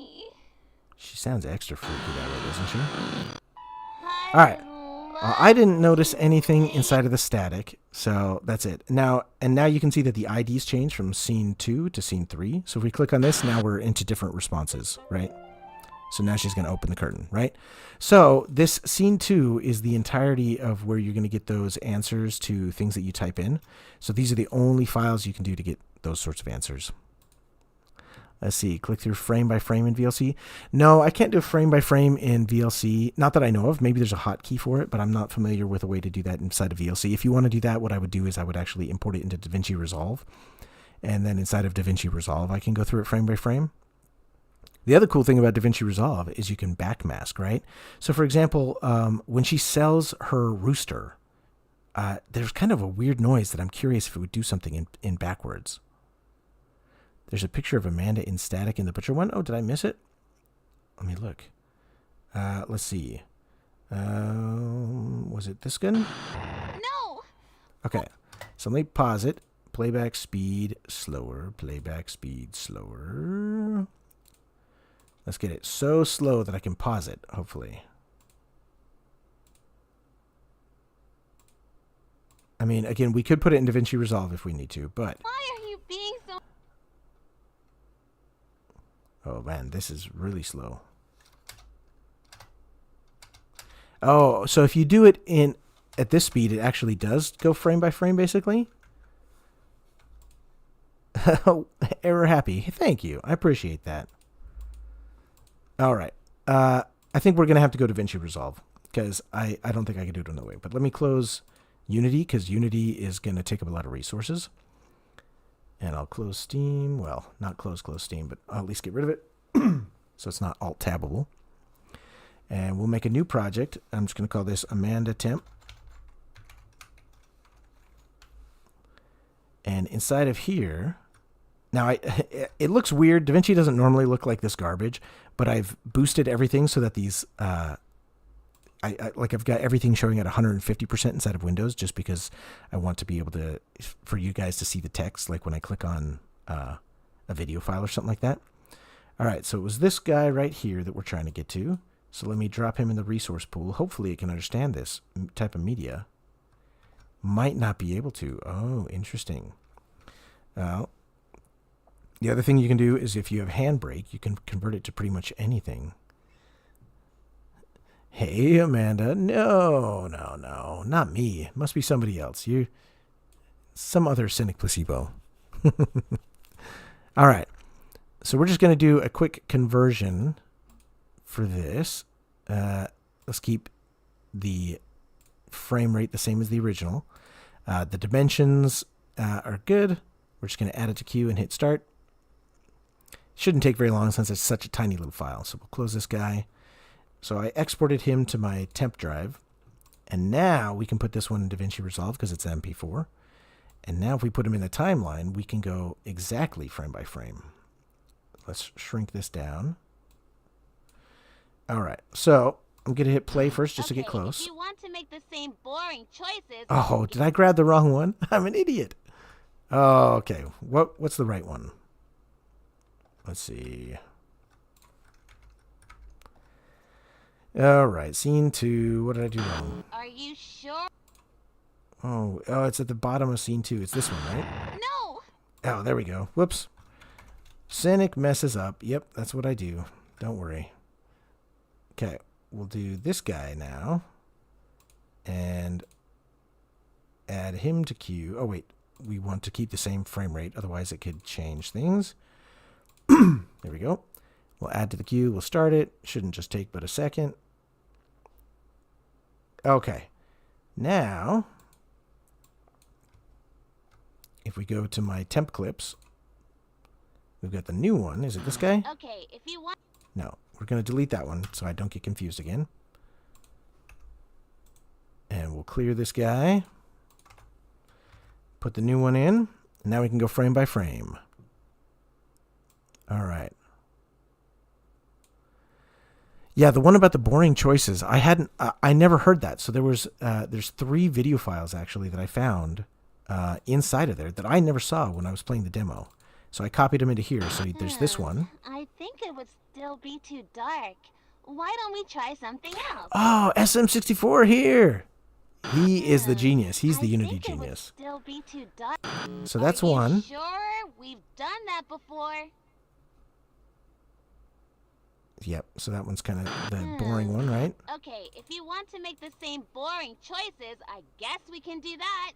sounds extra freaky that way, doesn't she? I All right. love I didn't notice anything inside of the static, so that's it. Now you can see that the IDs change from scene 2 to scene 3. So if we click on this, now we're into different responses, right? So now she's going to open the curtain, right? So this scene 2 is the entirety of where you're going to get those answers to things that you type in. So these are the only files you can do to get those sorts of answers. Let's see, click through frame by frame in VLC. No, I can't do frame by frame in VLC. Not that I know of. Maybe there's a hotkey for it, but I'm not familiar with a way to do that inside of VLC. If you want to do that, what I would do is I would actually import it into DaVinci Resolve. And then inside of DaVinci Resolve, I can go through it frame by frame. The other cool thing about DaVinci Resolve is you can backmask, right? So for example, when she sells her rooster, there's kind of a weird noise that I'm curious if it would do something in backwards. There's a picture of Amanda in static in the butcher one. Oh, did I miss it? Let me look. Let's see. Was it this gun? No. Okay. So let me pause it. Playback speed slower. Playback speed slower. Let's get it so slow that I can pause it, hopefully. I mean, again, we could put it in DaVinci Resolve if we need to, but... Why are you being so... Oh, man, this is really slow. Oh, so if you do it at this speed, it actually does go frame by frame, basically? Error happy. Thank you. I appreciate that. All right. I think we're going to have to go to DaVinci Resolve because I don't think I can do it another way. But let me close Unity because Unity is going to take up a lot of resources. And I'll close Steam. Well, not close Steam, but I'll at least get rid of it so it's not alt-tabable. And we'll make a new project. I'm just going to call this Amanda Temp. And inside of here, now it looks weird. DaVinci doesn't normally look like this garbage, but I've boosted everything so that these, I've got everything showing at 150% inside of Windows just because I want to be able to, for you guys to see the text, like when I click on a video file or something like that. All right, so it was this guy right here that we're trying to get to. So let me drop him in the resource pool. Hopefully it can understand this type of media. Might not be able to. Oh, interesting. Well, the other thing you can do is if you have Handbrake, you can convert it to pretty much anything. Hey, Amanda. No, not me. It must be somebody else. You, some other cynic placebo. All right. So we're just going to do a quick conversion for this. Let's keep the frame rate the same as the original. The dimensions are good. We're just going to add it to queue and hit start. Shouldn't take very long since it's such a tiny little file. So we'll close this guy. So I exported him to my temp drive. And now we can put this one in DaVinci Resolve because it's MP4. And now if we put him in the timeline, we can go exactly frame by frame. Let's shrink this down. All right. So I'm going to hit play first just to get close. If you want to make the same boring choices... Oh, did I grab the wrong one? I'm an idiot. Oh, okay. What's the right one? Let's see. All right, scene 2. What did I do wrong? Are you sure? Oh, it's at the bottom of scene 2. It's this one, right? No! Oh, there we go. Whoops. Cynic messes up. Yep, that's what I do. Don't worry. Okay, we'll do this guy now. And add him to queue. Oh, wait. We want to keep the same frame rate. Otherwise, it could change things. There we go. We'll add to the queue. We'll start it. Shouldn't just take but a second. Okay. Now, if we go to my temp clips, we've got the new one. Is it this guy? Okay, if you want... No, we're going to delete that one so I don't get confused again. And we'll clear this guy. Put the new one in. And now we can go frame by frame. All right. Yeah, the one about the boring choices, I never heard that. So there's 3 video files actually that I found inside of there that I never saw when I was playing the demo. So I copied them into here. So there's this one. I think it would still be too dark. Why don't we try something else? Oh, SM64 here. He is the genius. He's the Unity think it would genius. still be too dark. So that's Are you one. Sure, we've done that before. Yep, so that one's kind of the boring one, right? Okay, if you want to make the same boring choices, I guess we can do that.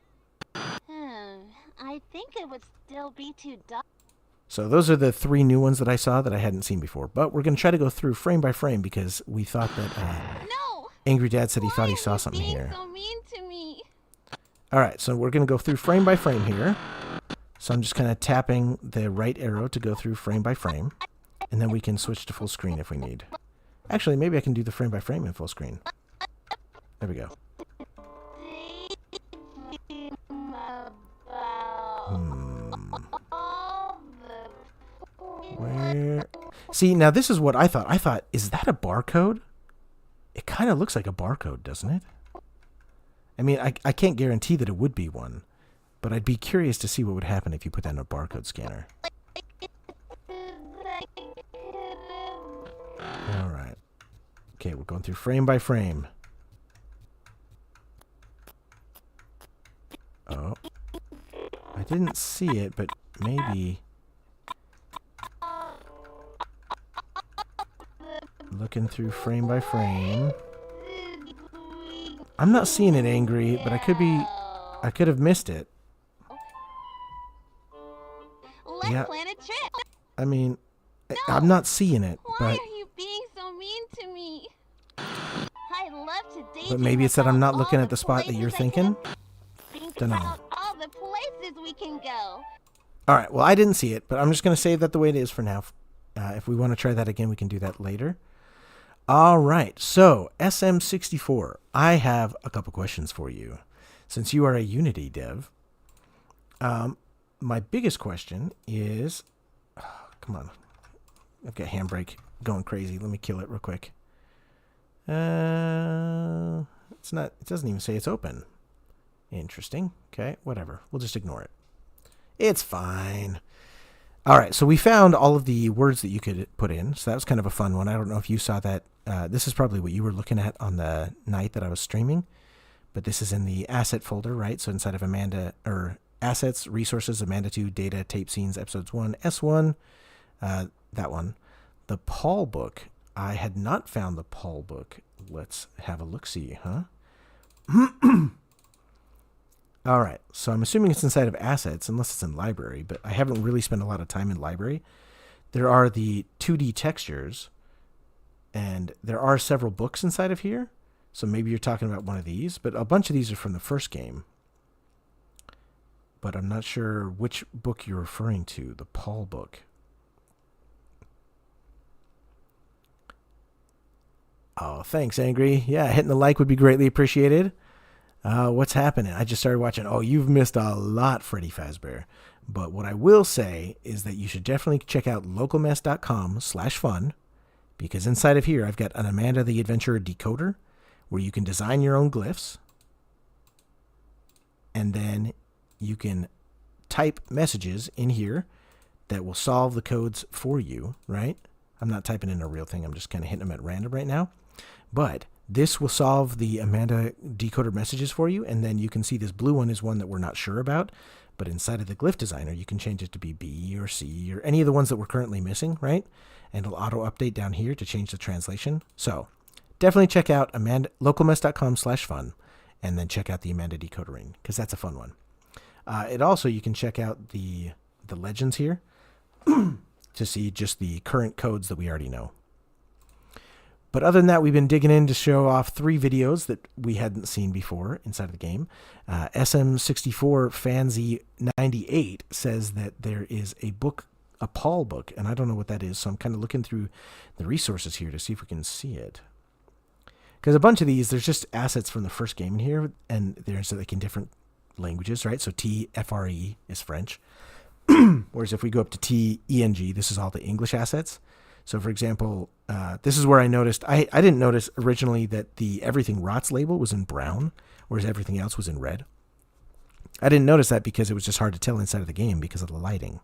I think it would still be too dark. So those are the 3 new ones that I saw that I hadn't seen before. But we're going to try to go through frame by frame because we thought that No! Angry Dad said he thought he Why saw are you something being here. so mean to me? All right, so we're going to go through frame by frame here. So I'm just kind of tapping the right arrow to go through frame by frame. And then we can switch to full screen if we need. Actually, maybe I can do the frame by frame in full screen. There we go. Where? See, now this is what I thought. I thought, is that a barcode? It kind of looks like a barcode, doesn't it? I mean, I can't guarantee that it would be one, but I'd be curious to see what would happen if you put that in a barcode scanner. All right. Okay, we're going through frame by frame. Oh. I didn't see it, but maybe... Looking through frame by frame. I'm not seeing it, Angry, but I could have missed it. Let's plan a trip. I mean, I'm not seeing it, Why but are you being so mean to me? I love to date. but maybe it's that I'm not looking at the spot that you're thinking. Don't know. About all the places we can go. All right, well, I didn't see it, but I'm just going to save that the way it is for now. If we want to try that again, we can do that later. All right, so SM64, I have a couple questions for you. Since you are a Unity dev, my biggest question is, come on, I've got Handbrake going crazy. Let me kill it real quick. It's not. It doesn't even say it's open. Interesting. Okay, whatever. We'll just ignore it. It's fine. All right, so we found all of the words that you could put in. So that was kind of a fun one. I don't know if you saw that. This is probably what you were looking at on the night that I was streaming. But this is in the asset folder, right? So inside of Amanda, or assets, resources, Amanda 2, data, tape scenes, episodes 1, S1, that one. The Paul book. I had not found the Paul book. Let's have a look-see, huh? All right, so I'm assuming it's inside of assets, unless it's in library, but I haven't really spent a lot of time in library. There are the 2D textures, and there are several books inside of here. So maybe you're talking about one of these, but a bunch of these are from the first game. But I'm not sure which book you're referring to, the Paul book. Oh, thanks, Angry. Yeah, hitting the like would be greatly appreciated. What's happening? I just started watching. Oh, you've missed a lot, Freddy Fazbear. But what I will say is that you should definitely check out localmess.com/fun, because inside of here I've got an Amanda the Adventurer decoder where you can design your own glyphs, and then you can type messages in here that will solve the codes for you, right? I'm not typing in a real thing. I'm just kind of hitting them at random right now. But this will solve the Amanda decoder messages for you, and then you can see this blue one is one that we're not sure about, but inside of the glyph designer, you can change it to be B or C or any of the ones that we're currently missing, right? And it'll auto-update down here to change the translation. So definitely check out localmess.com/fun, and then check out the Amanda decodering, because that's a fun one. It also, you can check out the legends here to see just the current codes that we already know. But other than that, we've been digging in to show off 3 videos that we hadn't seen before inside of the game. SM64 Fanzy98 says that there is a book, a Paul book, and I don't know what that is, so I'm kind of looking through the resources here to see if we can see it. Because a bunch of these, there's just assets from the first game in here, and they're like in different languages, right? So TFRE is French. Whereas if we go up to TENG, this is all the English assets. So for example, this is where I noticed, I didn't notice originally that the Everything Rots label was in brown, whereas everything else was in red. I didn't notice that because it was just hard to tell inside of the game because of the lighting.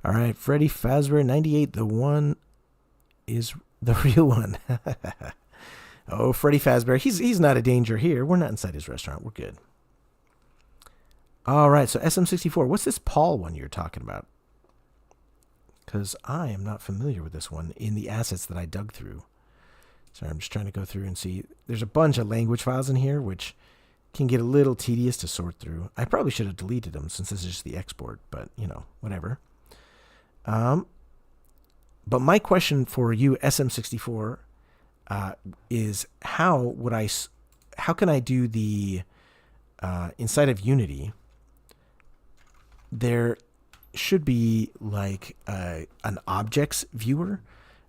All right, Freddy Fazbear 98, the one is The real one. Oh, Freddy Fazbear. He's not a danger here. We're not inside his restaurant. We're good. All right, so SM64. What's this Paul one you're talking about? Because I am not familiar with this one in the assets that I dug through. Sorry, I'm just trying to go through and see. There's a bunch of language files in here, which can get a little tedious to sort through. I probably should have deleted them since this is just the export, but, you know, whatever. But my question for you, SM64, is how can I do the, inside of Unity, there should be like an objects viewer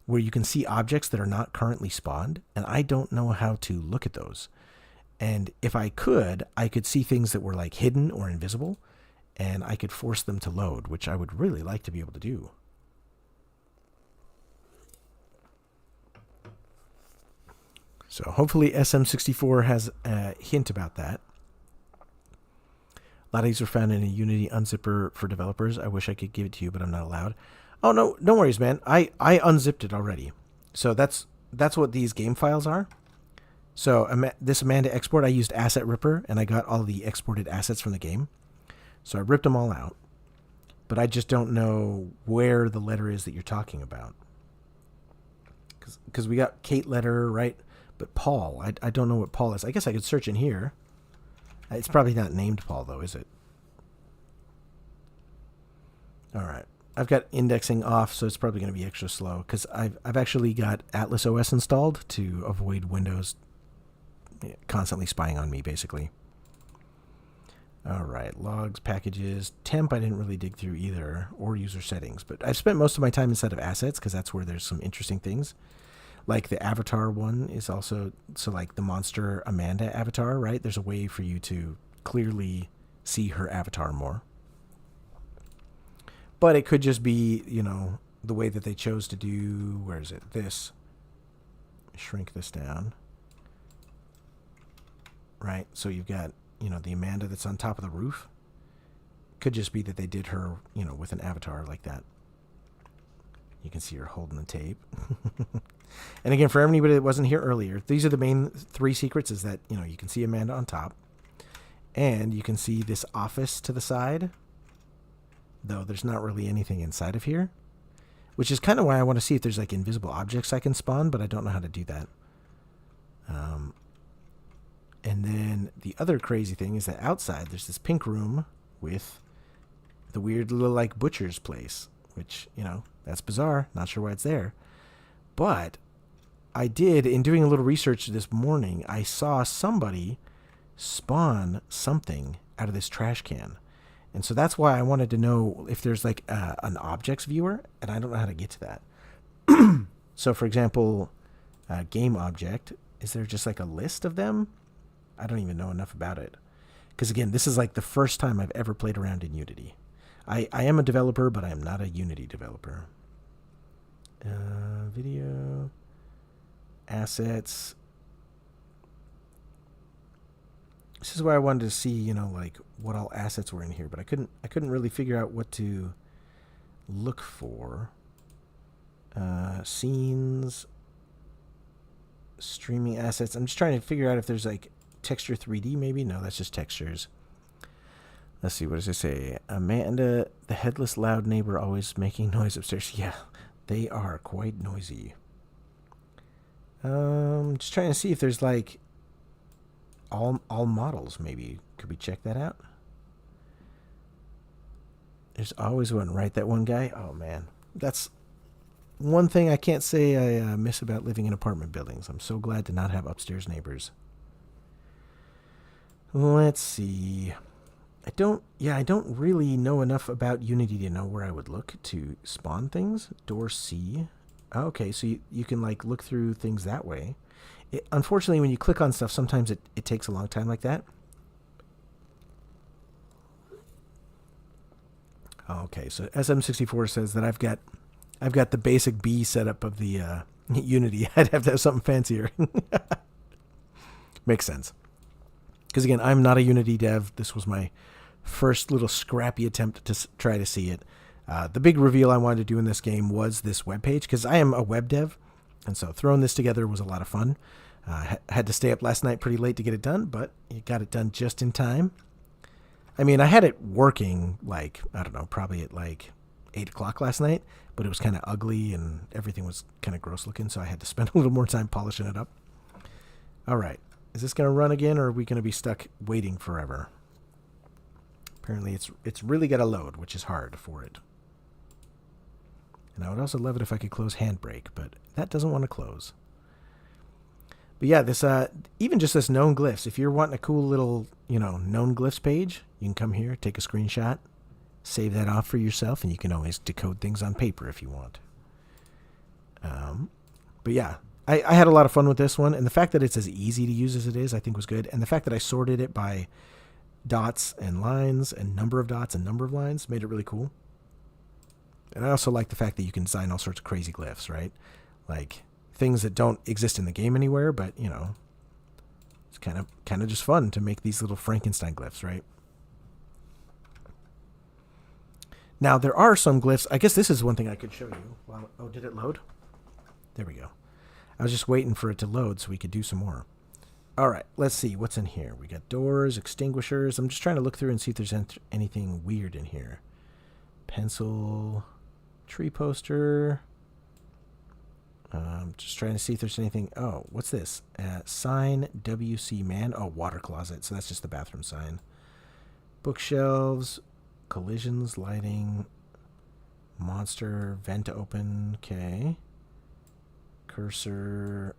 where you can see objects that are not currently spawned, and I don't know how to look at those. And if I could see things that were like hidden or invisible, and I could force them to load, which I would really like to be able to do. So hopefully SM64 has a hint about that. A lot of these are found in a Unity unzipper for developers. I wish I could give it to you, but I'm not allowed. Oh, no, no worries, man. I unzipped it already. So that's what these game files are. So this Amanda export, I used AssetRipper, and I got all the exported assets from the game. So I ripped them all out. But I just don't know where the letter is that you're talking about. Because we got Kate letter, right? But Paul, I don't know what Paul is. I guess I could search in here. It's probably not named Paul, though, is it? All right. I've got indexing off, so it's probably going to be extra slow, because I've actually got Atlas OS installed to avoid Windows constantly spying on me, basically. All right. Logs, packages. Temp I didn't really dig through either, or user settings. But I've spent most of my time inside of assets, because that's where there's some interesting things. Like the avatar one is also, so like the monster Amanda avatar, right? There's a way for you to clearly see her avatar more. But it could just be, you know, the way that they chose to do, where is it? This. Shrink this down. Right? So you've got, you know, the Amanda that's on top of the roof. Could just be that they did her, you know, with an avatar like that. You can see her holding the tape. And again, for anybody that wasn't here earlier, these are the main three secrets, is that, you know, you can see Amanda on top. And you can see this office to the side. Though there's not really anything inside of here. Which is kind of why I want to see if there's like invisible objects I can spawn, but I don't know how to do that. And then the other crazy thing is that outside there's this pink room with the weird little like butcher's place. Which, you know, that's bizarre. Not sure why it's there. But I did, in doing a little research this morning, I saw somebody spawn something out of this trash can. And so that's why I wanted to know if there's like an objects viewer, and I don't know how to get to that. So for example, game object, is there just like a list of them? I don't even know enough about it. Because again, this is like the first time I've ever played around in Unity. I am a developer, but I am not a Unity developer. Video, assets. This is why I wanted to see, you know, like what all assets were in here, but I couldn't really figure out what to look for. Scenes, streaming assets. I'm just trying to figure out if there's like texture 3D maybe. No, that's just textures. Let's see, what does it say? Amanda, the headless loud neighbor, always making noise upstairs. Yeah, they are quite noisy. Just trying to see if there's like all models maybe. Could we check that out? There's always one, right? That one guy? Oh, man. That's one thing I can't say I miss about living in apartment buildings. I'm so glad to not have upstairs neighbors. Let's see. I don't really know enough about Unity to know where I would look to spawn things. Door C. Okay, so you can like look through things that way. Unfortunately, when you click on stuff, sometimes it takes a long time like that. Okay, so SM64 says that I've got the basic B setup of the Unity. I'd have to have something fancier. Makes sense. Because again, I'm not a Unity dev. This was my first little scrappy attempt to try to see it. The big reveal I wanted to do in this game was this web page, because I am a web dev, And so throwing this together was a lot of fun. Had to stay up last night pretty late to get it done, but you got it done just in time. I mean, I had it working like, I don't know, probably at like 8 o'clock last night, but it was kind of ugly and everything was kind of gross looking, so I had to spend a little more time polishing it up. All right. Is this going to run again, or are we going to be stuck waiting forever? Apparently it's really got to load, which is hard for it. And I would also love it if I could close Handbrake, but that doesn't want to close. But yeah, this even just this known glyphs, if you're wanting a cool little, known glyphs page, you can come here, take a screenshot, save that off for yourself, and you can always decode things on paper if you want. But yeah, I had a lot of fun with this one, and the fact that it's as easy to use as it is, I think was good. And the fact that I sorted it by dots and lines and number of dots and number of lines made it really cool. And I also like the fact that you can design all sorts of crazy glyphs, right? Like things that don't exist in the game anywhere, but it's kind of just fun to make these little Frankenstein glyphs, right? Now there are some glyphs. I guess this is one thing I could show you. Oh, did it load? There we go. I was just waiting for it to load so we could do some more. All right, let's see what's in here. We got doors, extinguishers. I'm just trying to look through and see if there's anything weird in here. Pencil, tree poster. Just trying to see if there's anything. Oh, what's this? Sign WC man. Oh, water closet. So that's just the bathroom sign. Bookshelves, collisions, lighting, monster, vent open. Okay. Cursor.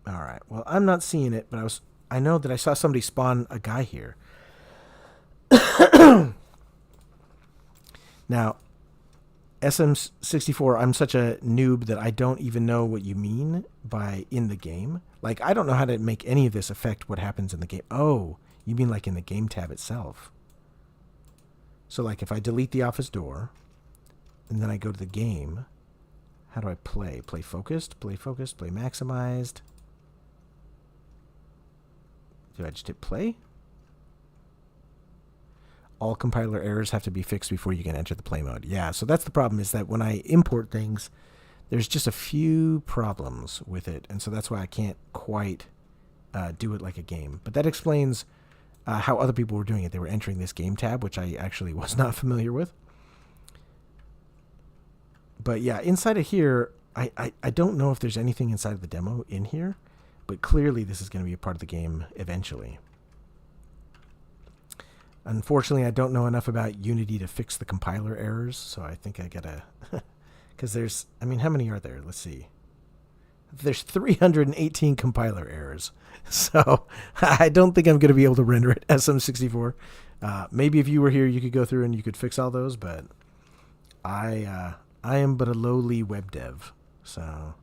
All right. Well, I'm not seeing it, but I know that I saw somebody spawn a guy here. Now, SM64, I'm such a noob that I don't even know what you mean by in the game. Like, I don't know how to make any of this affect what happens in the game. Oh, you mean like in the game tab itself. So, like, if I delete the office door, and then I go to the game, how do I play? Play focused, play maximized. Do I just hit play? All compiler errors have to be fixed before you can enter the play mode. Yeah, so that's the problem, is that when I import things, there's just a few problems with it, and so that's why I can't quite do it like a game. But that explains how other people were doing it. They were entering this game tab, which I actually was not familiar with. But yeah, inside of here, I don't know if there's anything inside of the demo in here, but clearly this is going to be a part of the game eventually. Unfortunately, I don't know enough about Unity to fix the compiler errors, so I think I gotta... Because there's... I mean, how many are there? Let's see. There's 318 compiler errors. So I don't think I'm going to be able to render it SM64. Maybe if you were here, you could go through and you could fix all those, but I am but a lowly web dev. So,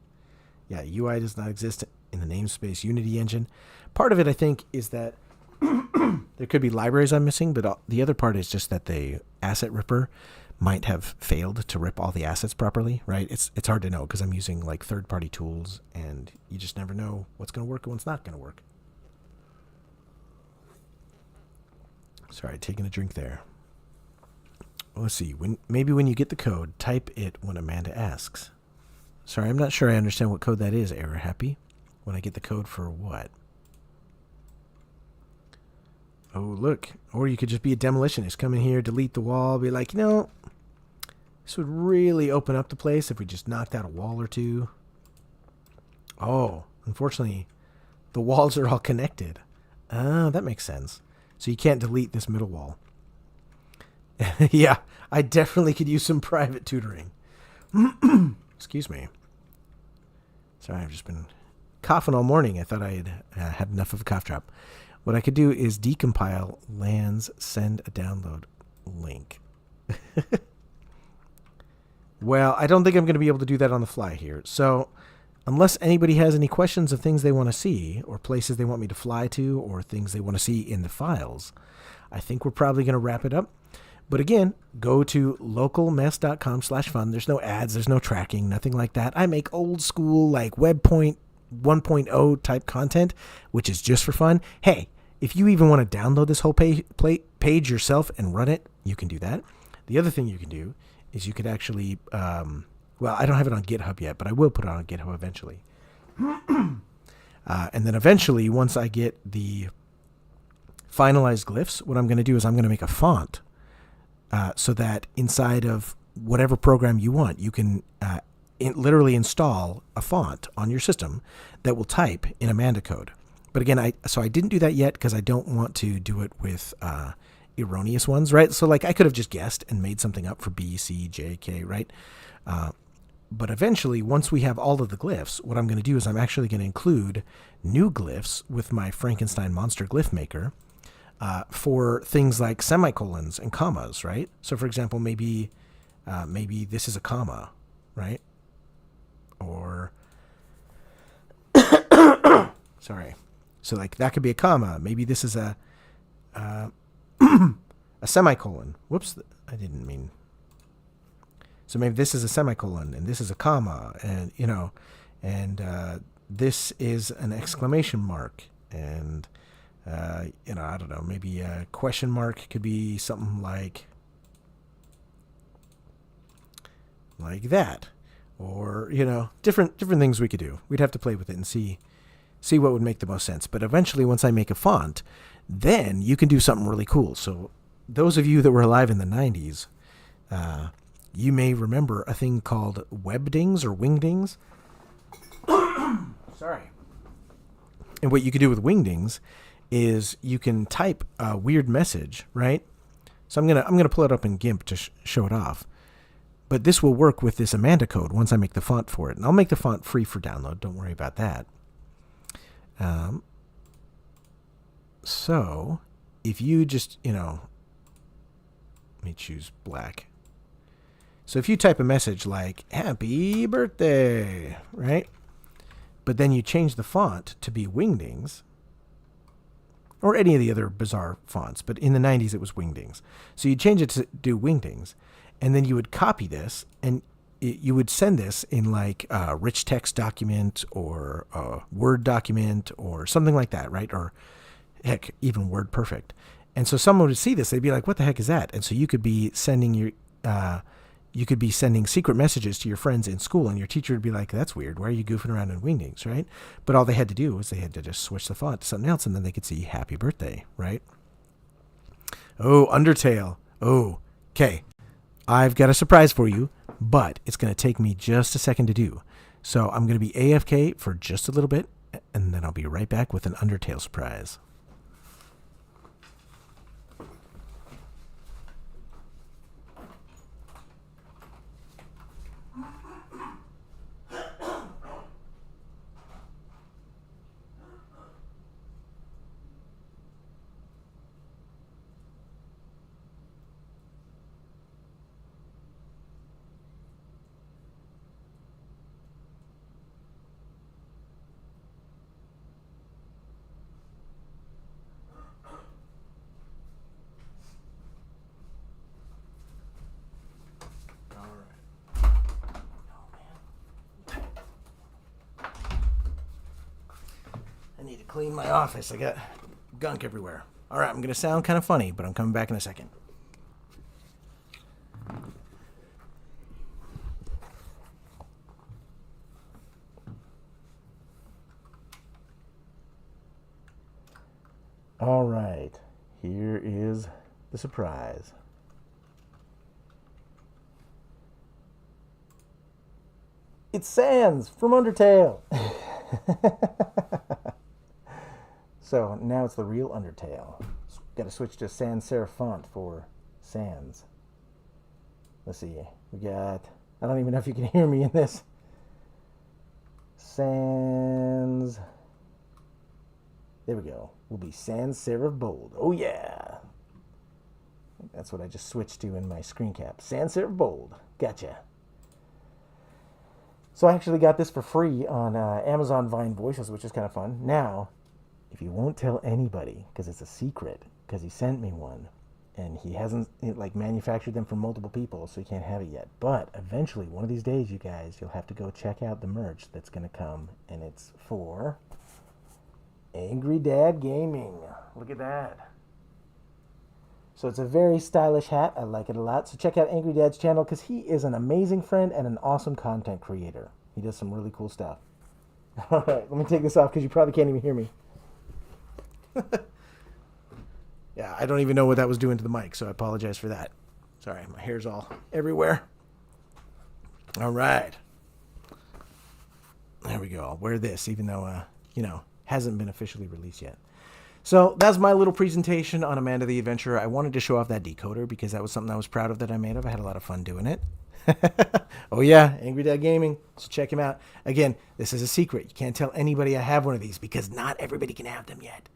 yeah, UI does not exist in the namespace Unity engine. Part of it, I think, is that there could be libraries I'm missing, but the other part is just that the AssetRipper might have failed to rip all the assets properly, right? It's hard to know because I'm using like third-party tools, and you just never know what's going to work and what's not going to work. Sorry, taking a drink there. Let's see. Maybe when you get the code, type it when Amanda asks. Sorry, I'm not sure I understand what code that is, Error Happy. When I get the code for what? Oh, look. Or you could just be a demolitionist. Come in here, delete the wall, be like, this would really open up the place if we just knocked out a wall or two. Oh, unfortunately, the walls are all connected. Oh, that makes sense. So you can't delete this middle wall. Yeah, I definitely could use some private tutoring. Excuse me. Sorry, I've just been coughing all morning. I thought I had enough of a cough drop. What I could do is decompile lands, send a download link. Well, I don't think I'm going to be able to do that on the fly here. So unless anybody has any questions of things they want to see, or places they want me to fly to, or things they want to see in the files, I think we're probably going to wrap it up. But again, go to localmess.com/fun. There's no ads, there's no tracking, nothing like that. I make old school, like WebPoint 1.0 type content, which is just for fun. Hey, if you even want to download this whole page yourself and run it, you can do that. The other thing you can do is you could actually Well, I don't have it on GitHub yet, but I will put it on GitHub eventually. And then eventually, once I get the finalized glyphs, what I'm going to do is I'm going to make a font so that inside of whatever program you want, you can literally install a font on your system that will type in Amanda code. But again, I didn't do that yet because I don't want to do it with erroneous ones, right? So like I could have just guessed and made something up for B, C, J, K, right? But eventually, once we have all of the glyphs, what I'm going to do is I'm actually going to include new glyphs with my Frankenstein monster glyph maker for things like semicolons and commas, right? So for example, maybe this is a comma, right? Or sorry. So like that could be a comma. Maybe this is a semicolon. Whoops, I didn't mean. So maybe this is a semicolon and this is a comma, and this is an exclamation mark, and I don't know, maybe a question mark could be something like that, or different things we could do. We'd have to play with it and see what would make the most sense. But eventually, once I make a font, then you can do something really cool. So those of you that were alive in the 90s, you may remember a thing called webdings or wingdings. Sorry. And what you can do with wingdings is you can type a weird message, right? So I'm gonna pull it up in GIMP to show it off. But this will work with this Amanda code once I make the font for it. And I'll make the font free for download. Don't worry about that. So if you just, let me choose black. So if you type a message like, happy birthday, right? But then you change the font to be Wingdings, or any of the other bizarre fonts, but in the 90s it was Wingdings. So you change it to do Wingdings, and then you would copy this, and you would send this in like a rich text document or a Word document or something like that, right? Or heck, even WordPerfect. And so someone would see this, they'd be like, what the heck is that? And so you could be sending secret messages to your friends in school, and your teacher would be like, that's weird. Why are you goofing around in Wingdings, right? But all they had to do was they had to just switch the font to something else, and then they could see happy birthday, right? Oh, Undertale. Oh, okay. I've got a surprise for you, but it's going to take me just a second to do. So I'm going to be AFK for just a little bit, and then I'll be right back with an Undertale surprise. I need to clean my office. I got gunk everywhere. All right, I'm going to sound kind of funny, but I'm coming back in a second. All right, here is the surprise. It's Sans from Undertale. So now it's the real Undertale. Got to switch to sans serif font for Sans. Let's see. We got, I don't even know if you can hear me in this. Sans. There we go. Will be sans serif bold. Oh yeah. That's what I just switched to in my screen cap. Sans serif bold. Gotcha. So I actually got this for free on Amazon Vine Voices, which is kind of fun. Now, if you won't tell anybody, because it's a secret, because he sent me one, and he hasn't manufactured them for multiple people, so he can't have it yet. But eventually, one of these days, you guys, you'll have to go check out the merch that's going to come, and it's for Angry Dad Gaming. Look at that. So it's a very stylish hat. I like it a lot. So check out Angry Dad's channel because he is an amazing friend and an awesome content creator. He does some really cool stuff. All right, let me take this off because you probably can't even hear me. Yeah, I don't even know what that was doing to the mic, so I apologize for that. Sorry, my hair's all everywhere. All right. There we go. I'll wear this, even though, hasn't been officially released yet. So that's my little presentation on Amanda the Adventurer. I wanted to show off that decoder because that was something I was proud of that I made of. I had a lot of fun doing it. Oh yeah, Angry Dad Gaming. So check him out. Again, this is a secret. You can't tell anybody I have one of these because not everybody can have them yet.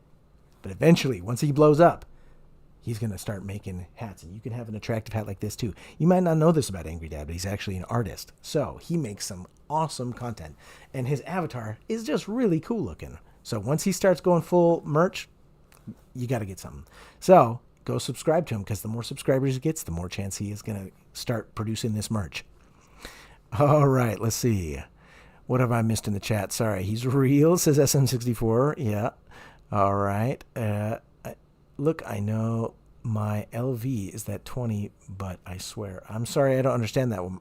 But eventually, once he blows up, he's going to start making hats. And you can have an attractive hat like this too. You might not know this about Angry Dad, but he's actually an artist. So he makes some awesome content. And his avatar is just really cool looking. So once he starts going full merch, you got to get something. So go subscribe to him because the more subscribers he gets, the more chance he is going to start producing this merch. All right, let's see. What have I missed in the chat? Sorry, he's real, says SM64. Yeah. All right. Look, I know my LV is that 20, but I swear. I'm sorry, I don't understand that one,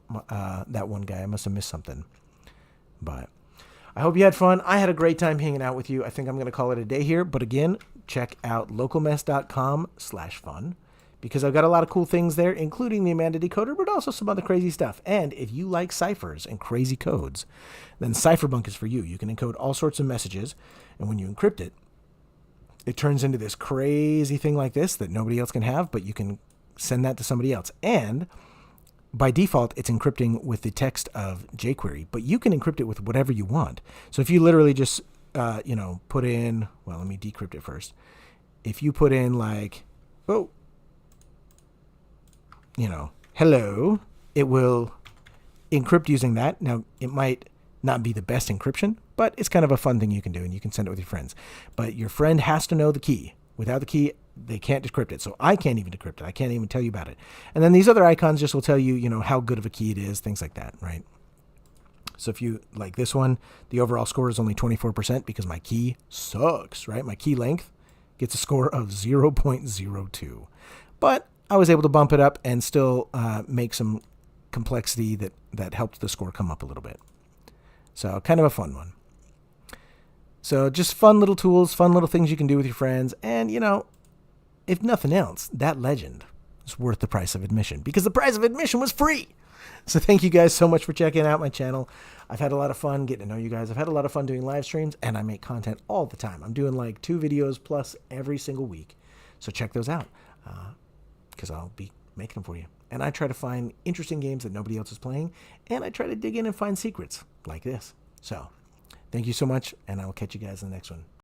that one guy. I must have missed something. But I hope you had fun. I had a great time hanging out with you. I think I'm going to call it a day here. But again, check out localmess.com/fun because I've got a lot of cool things there, including the Amanda decoder, but also some other crazy stuff. And if you like ciphers and crazy codes, then Cypherbunk is for you. You can encode all sorts of messages, and when you encrypt it, it turns into this crazy thing like this that nobody else can have, but you can send that to somebody else. And by default, it's encrypting with the text of jQuery, but you can encrypt it with whatever you want. So if you literally just, put in, well, let me decrypt it first. If you put in like, hello, it will encrypt using that. Now, it might not be the best encryption, but it's kind of a fun thing you can do, and you can send it with your friends. But your friend has to know the key. Without the key, they can't decrypt it. So I can't even decrypt it. I can't even tell you about it. And then these other icons just will tell you, how good of a key it is, things like that, right? So if you like this one, the overall score is only 24% because my key sucks, right? My key length gets a score of 0.02. But I was able to bump it up and still make some complexity that helped the score come up a little bit. So kind of a fun one. So just fun little tools, fun little things you can do with your friends. And, if nothing else, that legend is worth the price of admission because the price of admission was free. So thank you guys so much for checking out my channel. I've had a lot of fun getting to know you guys. I've had a lot of fun doing live streams, and I make content all the time. I'm doing like 2 videos plus every single week. So check those out because I'll be making them for you. And I try to find interesting games that nobody else is playing, and I try to dig in and find secrets like this. So thank you so much, and I will catch you guys in the next one.